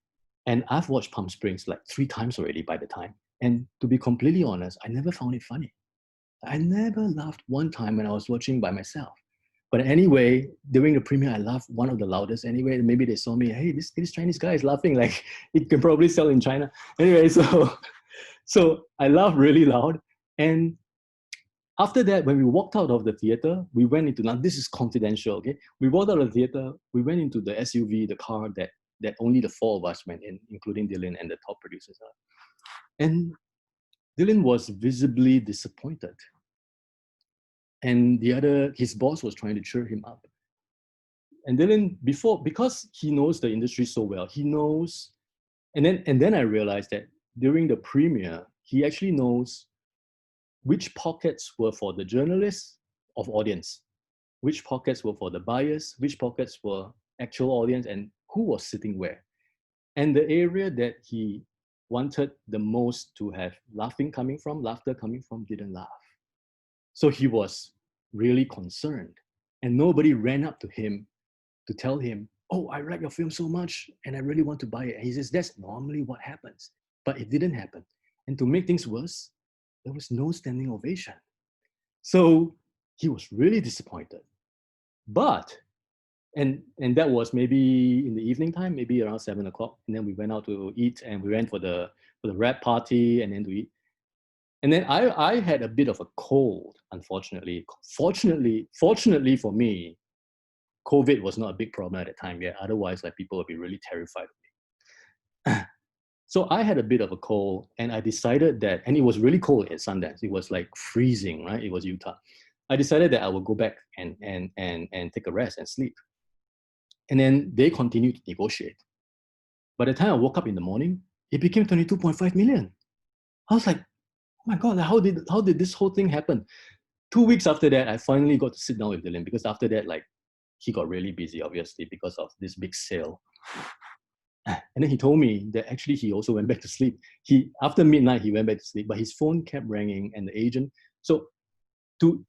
Speaker 2: And I've watched Palm Springs like 3 times already by the time. And to be completely honest, I never found it funny. I never laughed one time when I was watching by myself. But anyway, during the premiere, I laughed one of the loudest. Anyway, maybe they saw me, hey, this Chinese guy is laughing, like it can probably sell in China. Anyway, so I laughed really loud. And after that, when we walked out of the theater, we went into, now this is confidential, okay? We walked out of the theater, we went into the SUV, the car that only the 4 of us went in, including Dylan and the top producers. And Dylan was visibly disappointed. And his boss was trying to cheer him up. And Dylan, because he knows the industry so well, he knows, and then I realized that during the premiere, he actually knows which pockets were for the journalists of audience, which pockets were for the buyers, which pockets were actual audience, and who was sitting where. And the area that he wanted the most to have laughter coming from didn't laugh. So he was really concerned. And nobody ran up to him to tell him, oh, I like your film so much and I really want to buy it. And he says, that's normally what happens. But it didn't happen. And to make things worse, there was no standing ovation. So he was really disappointed. But, and that was maybe in the evening time, maybe around 7 o'clock. And then we went out to eat and we went for the wrap party and then to eat. And then I had a bit of a cold, unfortunately. Fortunately for me, COVID was not a big problem at the time yet. Otherwise, like people would be really terrified of me. So I had a bit of a cold and I decided that, and it was really cold at Sundance. It was like freezing, right? It was Utah. I decided that I would go back and take a rest and sleep. And then they continued to negotiate. By the time I woke up in the morning, it became 22.5 million. I was like, oh my God, how did this whole thing happen? 2 weeks after that, I finally got to sit down with Dylan because after that, like, he got really busy, obviously, because of this big sale. And then he told me that actually he also went back to sleep. After midnight, he went back to sleep, but his phone kept ringing and the agent. So to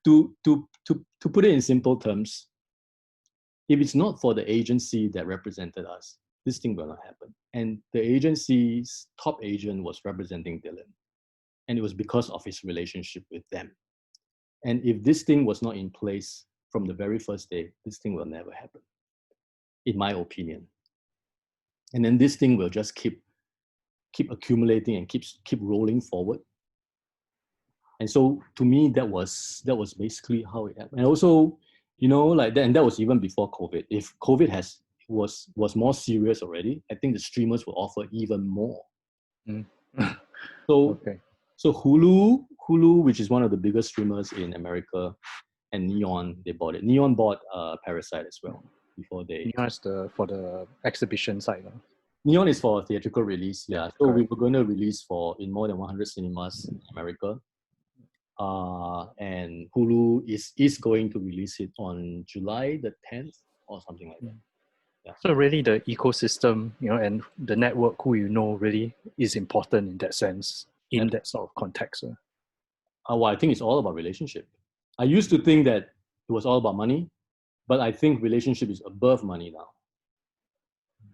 Speaker 2: put it in simple terms, if it's not for the agency that represented us, this thing will not happen. And the agency's top agent was representing Dylan. And it was because of his relationship with them. And if this thing was not in place from the very first day, this thing will never happen, in my opinion. And then this thing will just keep accumulating and keep rolling forward. And so to me, that was basically how it happened. And also, you know, like that, and that was even before COVID. If COVID was more serious already, I think the streamers will offer even more. So okay. So Hulu, which is one of the biggest streamers in America, and Neon, they bought it. Neon bought Parasite as well before they.
Speaker 1: Neon is for the exhibition side.
Speaker 2: Neon is for theatrical release, yeah. So we were going to release in more than 100 cinemas in America. And Hulu is going to release it on July the 10th or something like that. Yeah.
Speaker 1: So really the ecosystem, you know, and the network who you know really is important in that sense, in that sort of context.
Speaker 2: Well, I think it's all about relationship. I used to think that it was all about money, but I think relationship is above money now.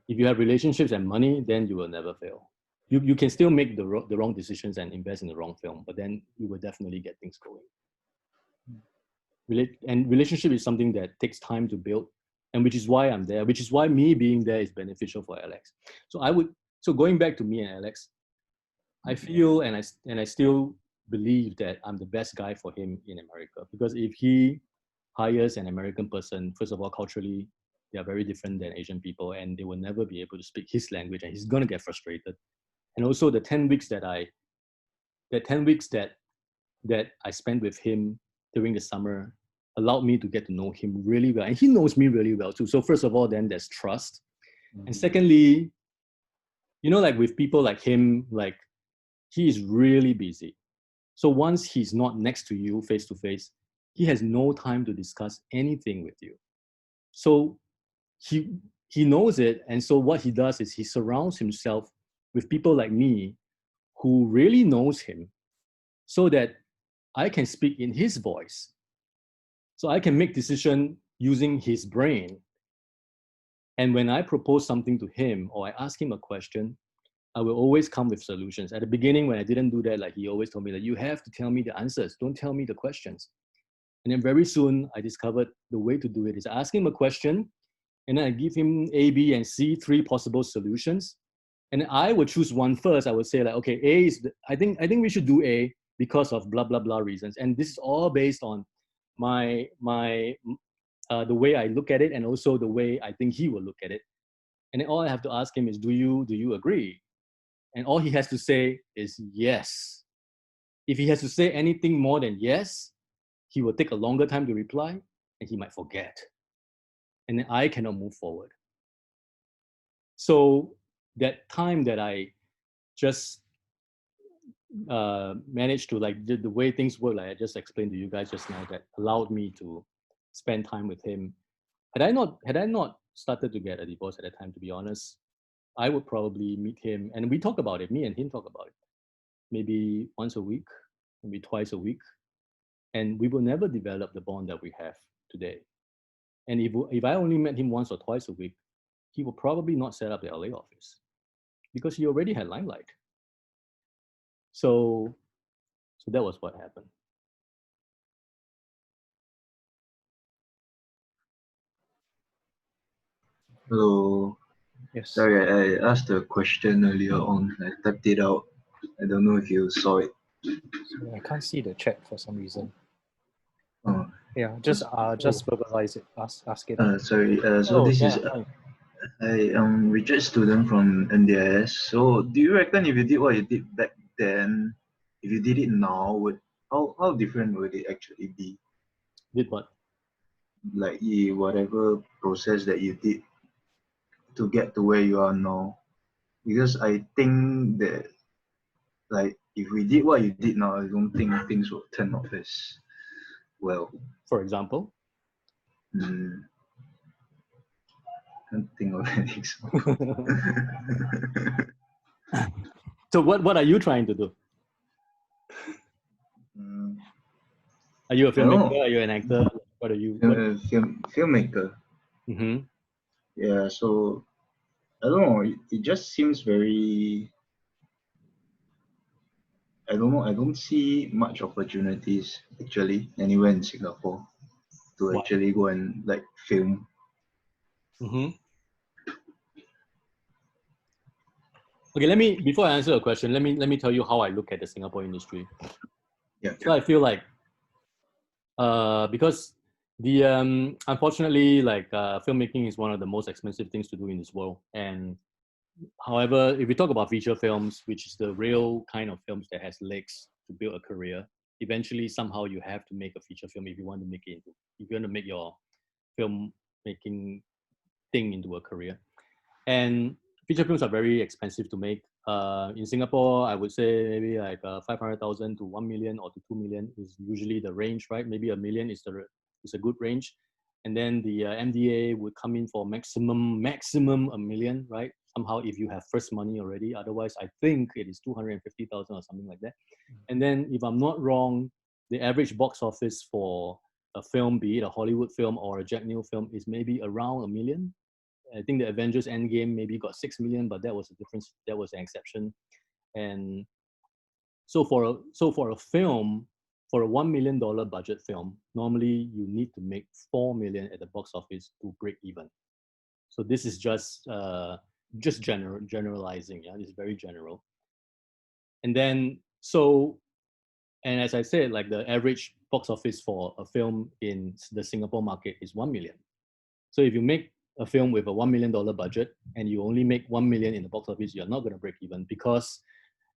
Speaker 2: If you have relationships and money, then you will never fail. You can still make the wrong decisions and invest in the wrong film, but then you will definitely get things going. And relationship is something that takes time to build, and which is why I'm there, which is why me being there is beneficial for Alex. So going back to me and Alex, I feel and I still believe that I'm the best guy for him in America, because if he hires an American person, first of all, culturally, They are very different than Asian people, and they will never be able to speak his language, and he's gonna get frustrated. And also the 10 weeks that I spent with him during the summer allowed me to get to know him really well. And he knows me really well too. So first of all, then there's trust. And secondly, you know, like with people like him, like he is really busy. So once he's not next to you face to face, he has no time to discuss anything with you. So he knows it. And so what he does is he surrounds himself with people like me who really knows him, so that I can speak in his voice. So I can make decision using his brain. And when I propose something to him or I ask him a question, I will always come with solutions. At the beginning, when I didn't do that, like he always told me that you have to tell me the answers, don't tell me the questions. And then very soon I discovered the way to do it is I ask him a question, and then I give him A, B, and C, 3 possible solutions. And I would choose one first. I would say like, okay, A is, I think we should do A because of blah, blah, blah reasons. And this is all based on the way I look at it, and also the way I think he will look at it. And then all I have to ask him is, do you agree? And all he has to say is yes. If he has to say anything more than yes, he will take a longer time to reply, and he might forget. And then I cannot move forward. So that time that I just managed to, like, the way things work, like I just explained to you guys just now, that allowed me to spend time with him. Had I not started to get a divorce at that time, to be honest, I would probably meet him, and we talk about it, me and him talk about it, maybe once a week, maybe twice a week, and we will never develop the bond that we have today. And if I only met him once or twice a week, he will probably not set up the LA office because he already had limelight. So that was what happened.
Speaker 5: Hello.
Speaker 1: Yes.
Speaker 5: Sorry, I asked a question earlier on. I typed it out. I don't know if you saw it.
Speaker 1: So I can't see the chat for some reason.
Speaker 5: Oh.
Speaker 1: Yeah, just verbalize it. Ask it.
Speaker 5: Sorry. So this is I am Richard, student from NDIS. So do you reckon if you did what you did back then, if you did it now, how different would it actually be?
Speaker 2: Did what?
Speaker 5: Like whatever process that you did to get to where you are now. Because I think that, like, if we did what you did now, I don't think things would turn off as well.
Speaker 2: For example?
Speaker 5: Can't think of any example.
Speaker 2: So what are you trying to do? Are you a filmmaker? Are you an actor? What are you?
Speaker 5: Filmmaker.
Speaker 2: Mm-hmm.
Speaker 5: Yeah, so I don't know. It just seems very. I don't know. I don't see much opportunities actually anywhere in Singapore to actually go and like film.
Speaker 2: Mm-hmm. Okay, before I answer a question, let me tell you how I look at the Singapore industry.
Speaker 5: Yeah.
Speaker 2: So I feel like because the unfortunately, like filmmaking is one of the most expensive things to do in this world. And however, if we talk about feature films, which is the real kind of films that has legs to build a career, eventually somehow you have to make a feature film if you want to make it if you want to make your filmmaking thing into a career. And feature films are very expensive to make. In Singapore, I would say maybe like 500,000 to 1 million or to 2 million is usually the range, right? Maybe $1 million is a good range. And then the MDA would come in for maximum $1 million, right? Somehow if you have first money already. Otherwise, I think it is 250,000 or something like that. And then if I'm not wrong, the average box office for a film, be it a Hollywood film or a Jack Neo film, is maybe around $1 million. I think the Avengers Endgame maybe got 6 million, but that was a difference. That was an exception. And so for a film, for a $1 million budget film, normally you need to make 4 million at the box office to break even. So this is just generalizing. Yeah, this is very general. And then and as I said, like the average box office for a film in the Singapore market is 1 million. So if you make a film with a $1 million budget and you only make 1 million in the box office, you're not going to break even, because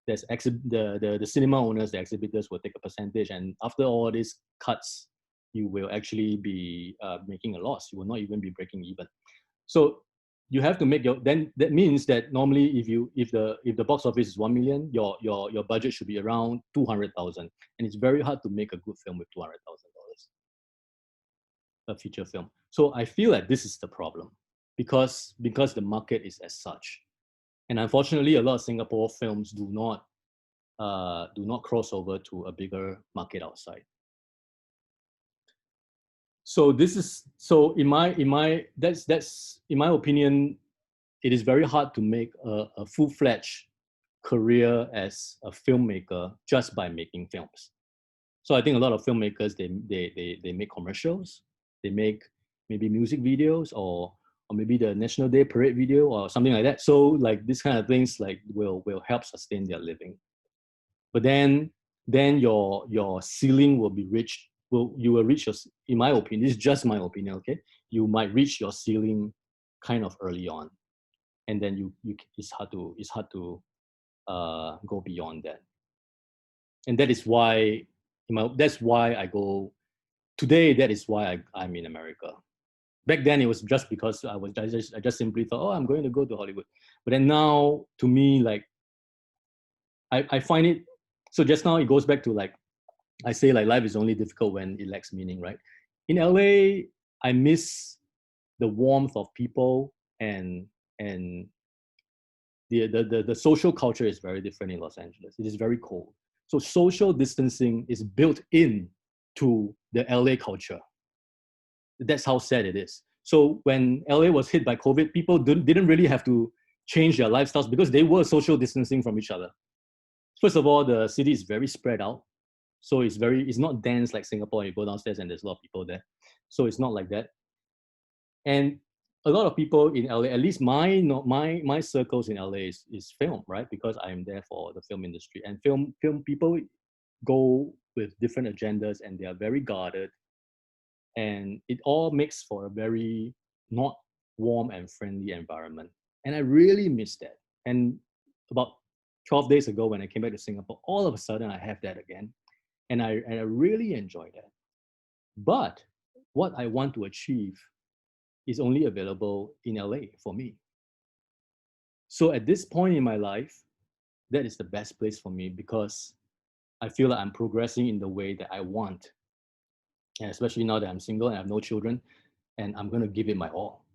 Speaker 2: there's the cinema owners, the exhibitors will take a percentage, and after all these cuts, you will actually be making a loss. You will not even be breaking even. So you have to make then that means that normally if the box office is 1 million, your budget should be around 200,000, and it's very hard to make a good film with $200,000, a feature film. So I feel like this is the problem, because the market is as such, and unfortunately, a lot of Singapore films do not cross over to a bigger market outside. So in my opinion, it is very hard to make a full-fledged career as a filmmaker just by making films. So I think a lot of filmmakers, they make commercials, they make maybe music videos, or maybe the National Day Parade video or something like that. So like these kind of things like will help sustain their living. But then your ceiling will be reached. You will reach your, in my opinion, this is just my opinion, okay? You might reach your ceiling kind of early on, and then it's hard to go beyond that. And that is why that's why I go today. That is why I'm in America. Back then it was just because I just simply thought, oh, I'm going to go to Hollywood. But then now, to me, like I find it. So just now it goes back to like I say, like life is only difficult when it lacks meaning, right? In LA, I miss the warmth of people, and the social culture is very different in Los Angeles. It is very cold. So social distancing is built in to the LA culture. That's how sad it is. So when LA was hit by COVID, people didn't really have to change their lifestyles because they were social distancing from each other. First of all, the city is very spread out. So it's not dense like Singapore. You go downstairs and there's a lot of people there. So it's not like that. And a lot of people in LA, at least my circles in LA is film, right? Because I'm there for the film industry, and film people go with different agendas, and they are very guarded, and it all makes for a very not warm and friendly environment. And I really miss that. And about 12 days ago, when I came back to Singapore, all of a sudden I have that again, and I really enjoy that. But what I want to achieve is only available in LA for me. So at this point in my life, that is the best place for me, because I feel like I'm progressing in the way that I want. And especially now that I'm single and I have no children, and I'm going to give it my all.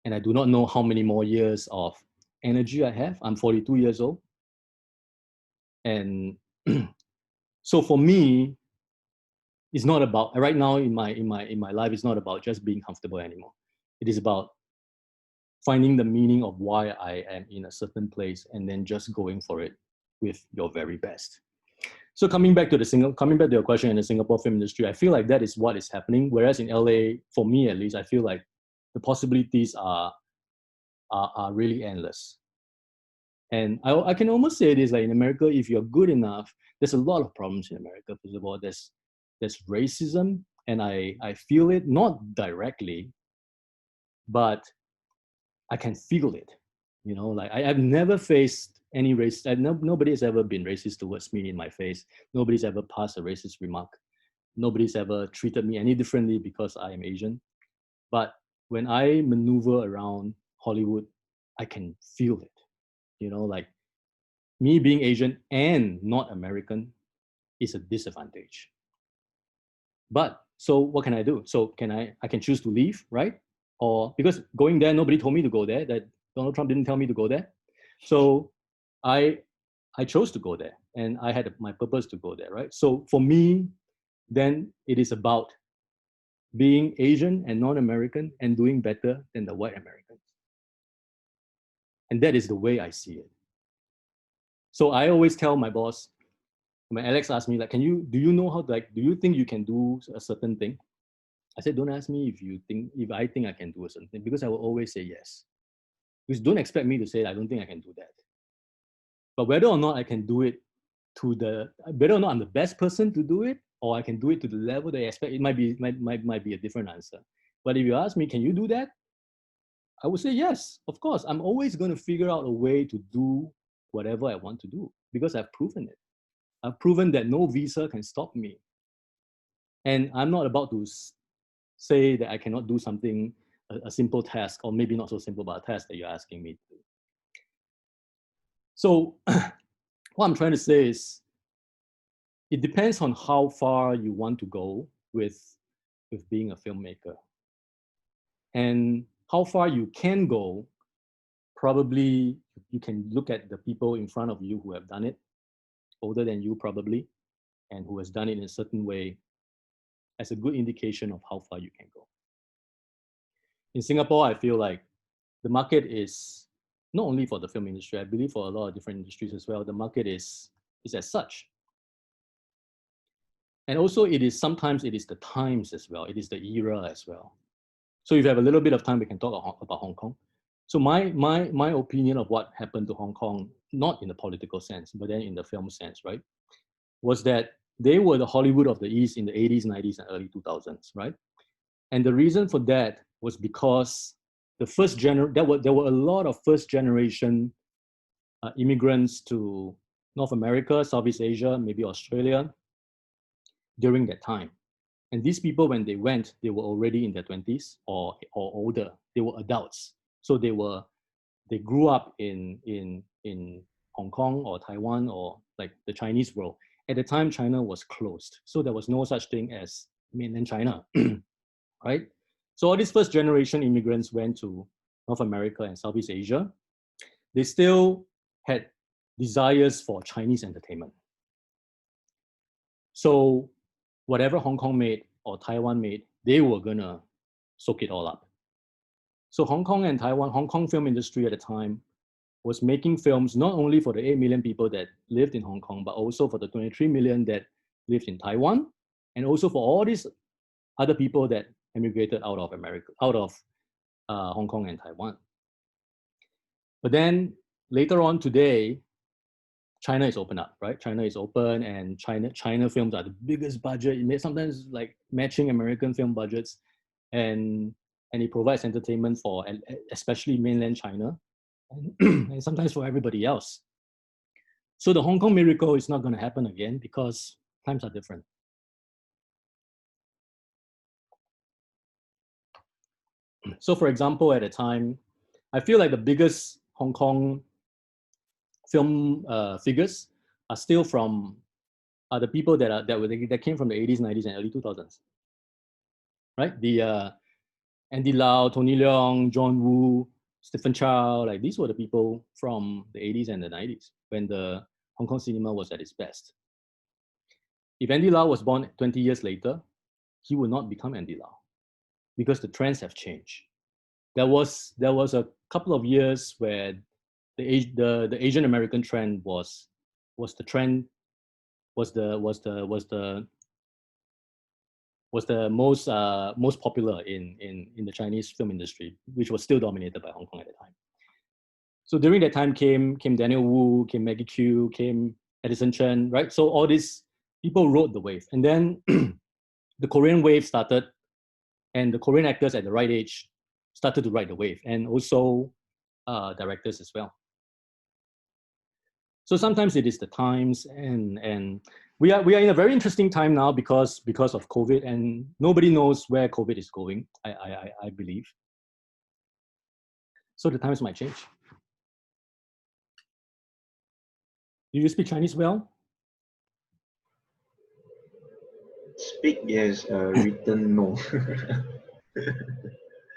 Speaker 2: And I do not know how many more years of energy I have. I'm 42 years old. And so for me, it's not about, right now in my life, it's not about just being comfortable anymore. It is about finding the meaning of why I am in a certain place, and then just going for it with your very best. So coming back to your question in the Singapore film industry, I feel like that is what is happening. Whereas in LA, for me at least, I feel like the possibilities are really endless. And I can almost say this, like in America, if you're good enough, there's a lot of problems in America. First of all, there's racism, and I feel it, not directly, but I can feel it. You know, like I've never faced any race. Nobody has ever been racist towards me in my face. Nobody's ever passed a racist remark. Nobody's ever treated me any differently because I am Asian. But when I maneuver around Hollywood, I can feel it. You know, like me being Asian and not American is a disadvantage. But so what can I do? So I can choose to leave, right? Or because going there, nobody told me to go there, that Donald Trump didn't tell me to go there. So I chose to go there, and I had my purpose to go there, right? So for me, then it is about being Asian and non-American and doing better than the white Americans. And that is the way I see it. So I always tell my boss, when Alex asked me, like, do you know how to, like, do you think you can do a certain thing? I said, don't ask me if I think I can do a certain thing, because I will always say yes. Because don't expect me to say, I don't think I can do that. But whether or not I can do it whether or not I'm the best person to do it, or I can do it to the level that I expect, it might be a different answer. But if you ask me, can you do that? I would say yes, of course. I'm always going to figure out a way to do whatever I want to do because I've proven it. I've proven that no visa can stop me. And I'm not about to say that I cannot do something, a simple task, or maybe not so simple, but a task that you're asking me to do. So what I'm trying to say is, it depends on how far you want to go with being a filmmaker. And how far you can go, probably you can look at the people in front of you who have done it, older than you probably, and who has done it in a certain way as a good indication of how far you can go. In Singapore, I feel like the market is not only for the film industry, I believe for a lot of different industries as well, the market is as such. And also sometimes it is the times as well, it is the era as well. So if you have a little bit of time, we can talk about Hong Kong. So my opinion of what happened to Hong Kong, not in the political sense, but then in the film sense, right, was that they were the Hollywood of the East in the 80s, 90s, and early 2000s, right? And the reason for that was because there were a lot of first generation immigrants to North America, Southeast Asia, maybe Australia during that time. And these people, when they went, they were already in their 20s or older. They were adults. So they grew up in Hong Kong or Taiwan or like the Chinese world. At the time, China was closed. So there was no such thing as mainland China, right? So all these first generation immigrants went to North America and Southeast Asia. They still had desires for Chinese entertainment. So whatever Hong Kong made or Taiwan made, they were gonna soak it all up. So Hong Kong and Taiwan, Hong Kong film industry at the time was making films not only for the 8 million people that lived in Hong Kong, but also for the 23 million that lived in Taiwan, and also for all these other people that emigrated out of America, out of Hong Kong and Taiwan. But then later on today, China is open up, right? China is open, and China films are the biggest budget. It may sometimes like matching American film budgets, and it provides entertainment for especially mainland China, and sometimes for everybody else. So the Hong Kong miracle is not going to happen again because times are different. So for example, at a time, I feel like the biggest Hong Kong film figures are still from the people that came from the 80s, 90s, and early 2000s, right? The Andy Lau, Tony Leung, John Woo, Stephen Chow, like these were the people from the 80s and the 90s when the Hong Kong cinema was at its best. If Andy Lau was born 20 years later, he would not become Andy Lau because the trends have changed. There was a couple of years where the Asian American trend was the most popular in the Chinese film industry, which was still dominated by Hong Kong at the time. So during that time came Daniel Wu, came Maggie Chew, came Edison Chen, right? So all these people rode the wave, and then the Korean wave started, and the Korean actors at the right age started to ride the wave, and also directors as well. So sometimes it is the times, and we are in a very interesting time now because of COVID, and nobody knows where COVID is going. I believe. So the times might change. Do you speak Chinese well?
Speaker 5: Speak yes, written no.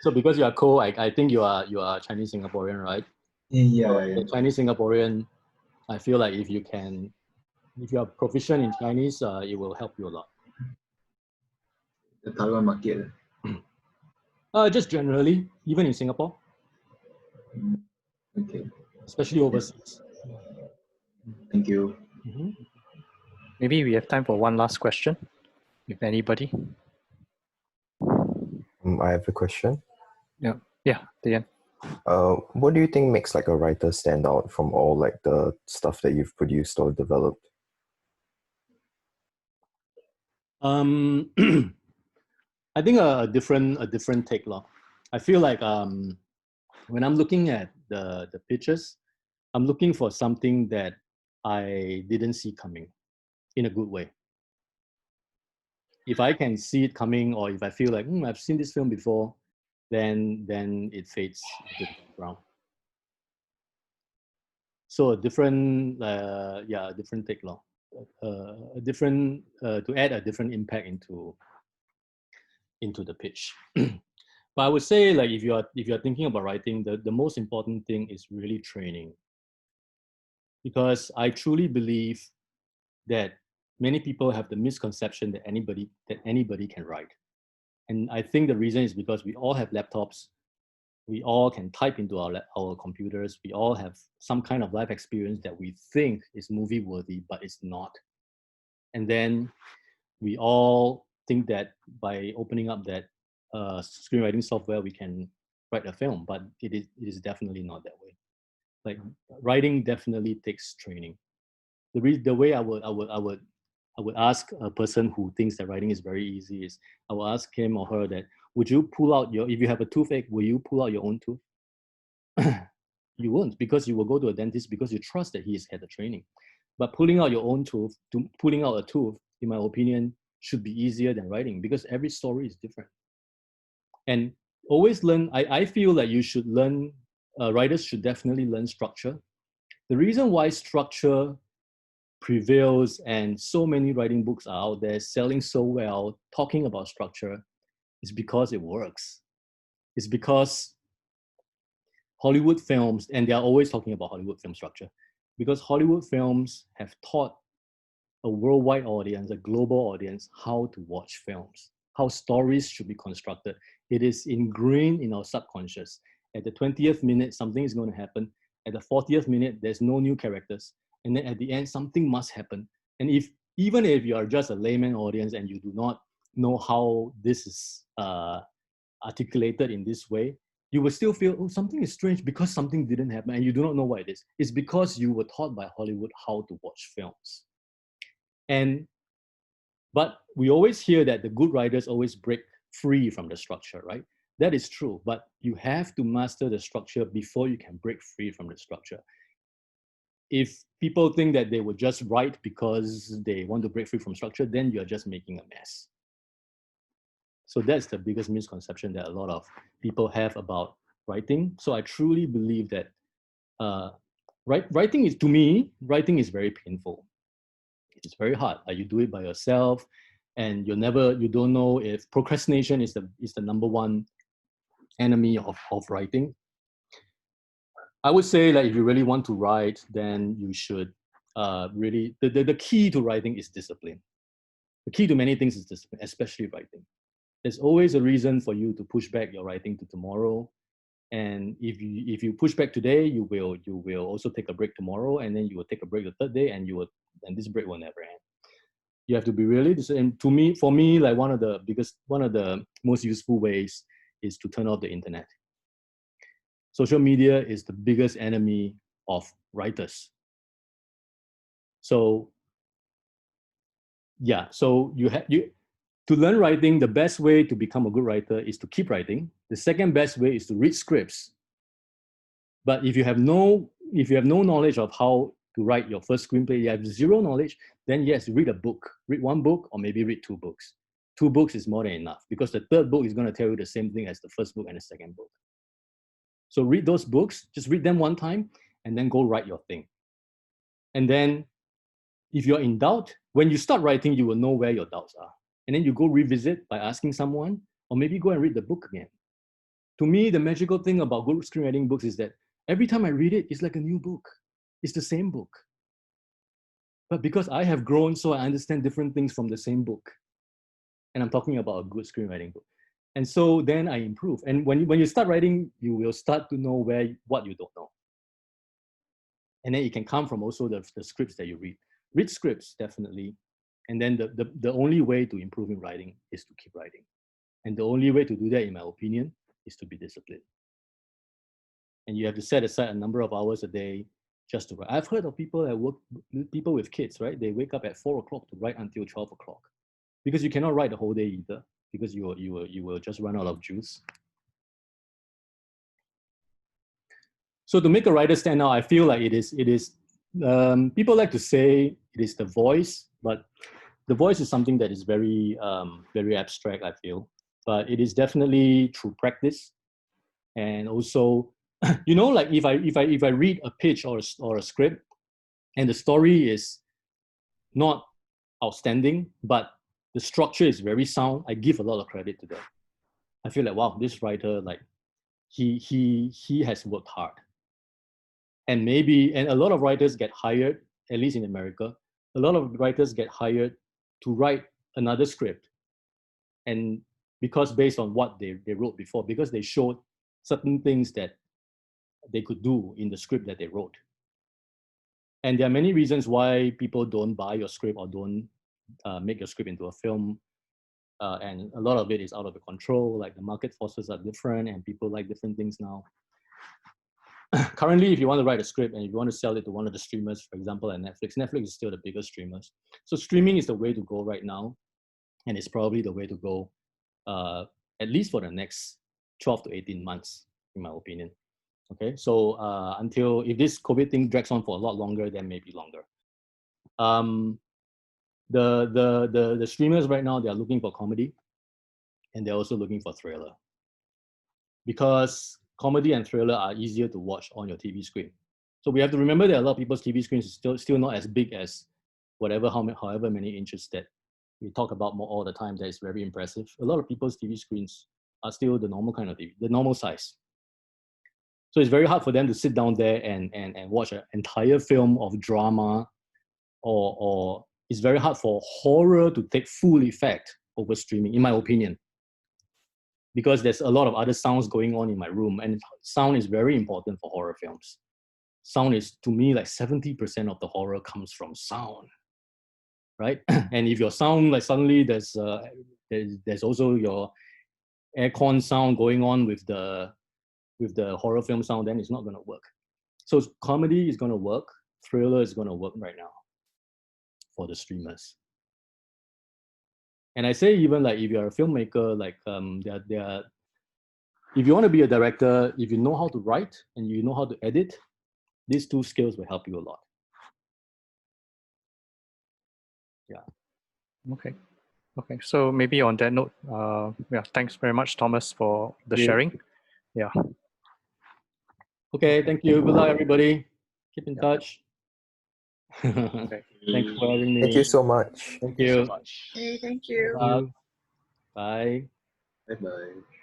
Speaker 2: So because you are I think you are Chinese Singaporean, right?
Speaker 5: Yeah,
Speaker 2: So
Speaker 5: yeah.
Speaker 2: Chinese Singaporean, I feel like if you are proficient in Chinese, it will help you a lot.
Speaker 5: The Taiwan market.
Speaker 2: Just generally, even in Singapore.
Speaker 5: Okay.
Speaker 2: Especially overseas.
Speaker 5: Thank you.
Speaker 2: Mm-hmm.
Speaker 1: Maybe we have time for one last question, if anybody.
Speaker 6: I have a question.
Speaker 1: Yeah, Diane.
Speaker 6: What do you think makes like a writer stand out from all like the stuff that you've produced or developed?
Speaker 2: I think a different take, lor. I feel like when I'm looking at the pitches, I'm looking for something that I didn't see coming in a good way. If I can see it coming, or if I feel like, I've seen this film before, then it fades into the background. So a different, different take law, a different to add a different impact into the pitch. But I would say, like, if you're thinking about writing, the most important thing is really training, because I truly believe that many people have the misconception that anybody can write. And I think the reason is because we all have laptops, we all can type into our computers, we all have some kind of life experience that we think is movie worthy, but it's not. And then we all think that by opening up that screenwriting software, we can write a film, but it is definitely not that way. Like, writing definitely takes training. The way I would ask a person who thinks that writing is very easy is, I will ask him or her that, would you pull out if you have a toothache, will you pull out your own tooth? You won't, because you will go to a dentist because you trust that he has had the training. But pulling out your own tooth, pulling out a tooth, in my opinion, should be easier than writing, because every story is different. And always learn, I feel that you should learn, writers should definitely learn structure. The reason why structure prevails and so many writing books are out there selling so well, talking about structure, is because it works. It's because Hollywood films, and they are always talking about Hollywood film structure, because Hollywood films have taught a worldwide audience, a global audience, how to watch films, how stories should be constructed. It is ingrained in our subconscious. At the 20th minute, something is going to happen. At the 40th minute, there's no new characters. And then at the end, something must happen. And even if you are just a layman audience and you do not know how this is articulated in this way, you will still feel, something is strange because something didn't happen and you do not know what it is. It's because you were taught by Hollywood how to watch films. But we always hear that the good writers always break free from the structure, right? That is true, but you have to master the structure before you can break free from the structure. If people think that they would just write because they want to break free from structure, then you're just making a mess. So that's the biggest misconception that a lot of people have about writing. So I truly believe that writing is very painful. It's very hard. You do it by yourself, and you don't know if procrastination is the number one enemy of writing. I would say that if you really want to write, then you should really, the key to writing is discipline. The key to many things is discipline, especially writing. There's always a reason for you to push back your writing to tomorrow. And if you push back today, you will also take a break tomorrow, and then you will take a break the third day, and this break will never end. You have to be really disciplined. And for me, like one of the most useful ways is to turn off the internet. Social media is the biggest enemy of writers. So yeah, so to learn writing, the best way to become a good writer is to keep writing. The second best way is to read scripts. But if you have no knowledge of how to write your first screenplay, you have zero knowledge, then yes, read a book. Read one book, or maybe read two books. 2 books is more than enough, because the third book is going to tell you the same thing as the first book and the second book. So read those books, just read them one time, and then go write your thing. And then if you're in doubt, when you start writing, you will know where your doubts are. And then you go revisit by asking someone, or maybe go and read the book again. To me, the magical thing about good screenwriting books is that every time I read it, it's like a new book. It's the same book. But because I have grown, so I understand different things from the same book. And I'm talking about a good screenwriting book. And so then I improve. And when you start writing, you will start to know what you don't know. And then it can come from also the scripts that you read. Read scripts, definitely. And then the only way to improve in writing is to keep writing. And the only way to do that, in my opinion, is to be disciplined. And you have to set aside a number of hours a day just to write. I've heard of people with kids, right? They wake up at 4 o'clock to write until 12 o'clock. Because you cannot write the whole day either, because you will just run out of juice. So to make a writer stand out, I feel like it is people like to say it is the voice, but the voice is something that is very very abstract, I feel. But it is definitely through practice, and also, you know, like if I read a pitch or a script, and the story is not outstanding, but the structure is very sound, I give a lot of credit to them. I feel like, wow, this writer, like he has worked hard. And a lot of writers get hired, at least in America, a lot of writers get hired to write another script. And because based on what they wrote before, because they showed certain things that they could do in the script that they wrote. And there are many reasons why people don't buy your script or don't make your script into a film. And a lot of it is out of the control, like the market forces are different and people like different things now. Currently, if you want to write a script and if you want to sell it to one of the streamers, for example, at Netflix is still the biggest streamers. So streaming is the way to go right now. And it's probably the way to go, at least for the next 12 to 18 months, in my opinion. Okay, so until, if this COVID thing drags on for a lot longer, then maybe longer. The streamers right now, they're looking for comedy, and they're also looking for thriller. Because comedy and thriller are easier to watch on your TV screen. So we have to remember that a lot of people's TV screens is still not as big as however many inches that we talk about more all the time. That is very impressive. A lot of people's TV screens are still the normal kind of TV, the normal size. So it's very hard for them to sit down there and watch an entire film of drama, or it's very hard for horror to take full effect over streaming, in my opinion. Because there's a lot of other sounds going on in my room, and sound is very important for horror films. Sound is, to me, like 70% of the horror comes from sound, right? And if your sound, like suddenly there's also your aircon sound going on with the horror film sound, then it's not going to work. So comedy is going to work, thriller is going to work right now for the streamers. And I say, even like if you're a filmmaker, like if you want to be a director, if you know how to write and you know how to edit, these two skills will help you a lot. Yeah.
Speaker 1: Okay. So maybe on that note, yeah, thanks very much, Thomas, for the sharing. Yeah.
Speaker 2: Okay, thank you. Good luck, everybody. Keep in touch.
Speaker 1: Okay.
Speaker 2: Thanks for having me.
Speaker 6: Thank you so much.
Speaker 2: Thank you.
Speaker 3: So much.
Speaker 7: Hey, thank you.
Speaker 2: Bye.
Speaker 5: Bye-bye.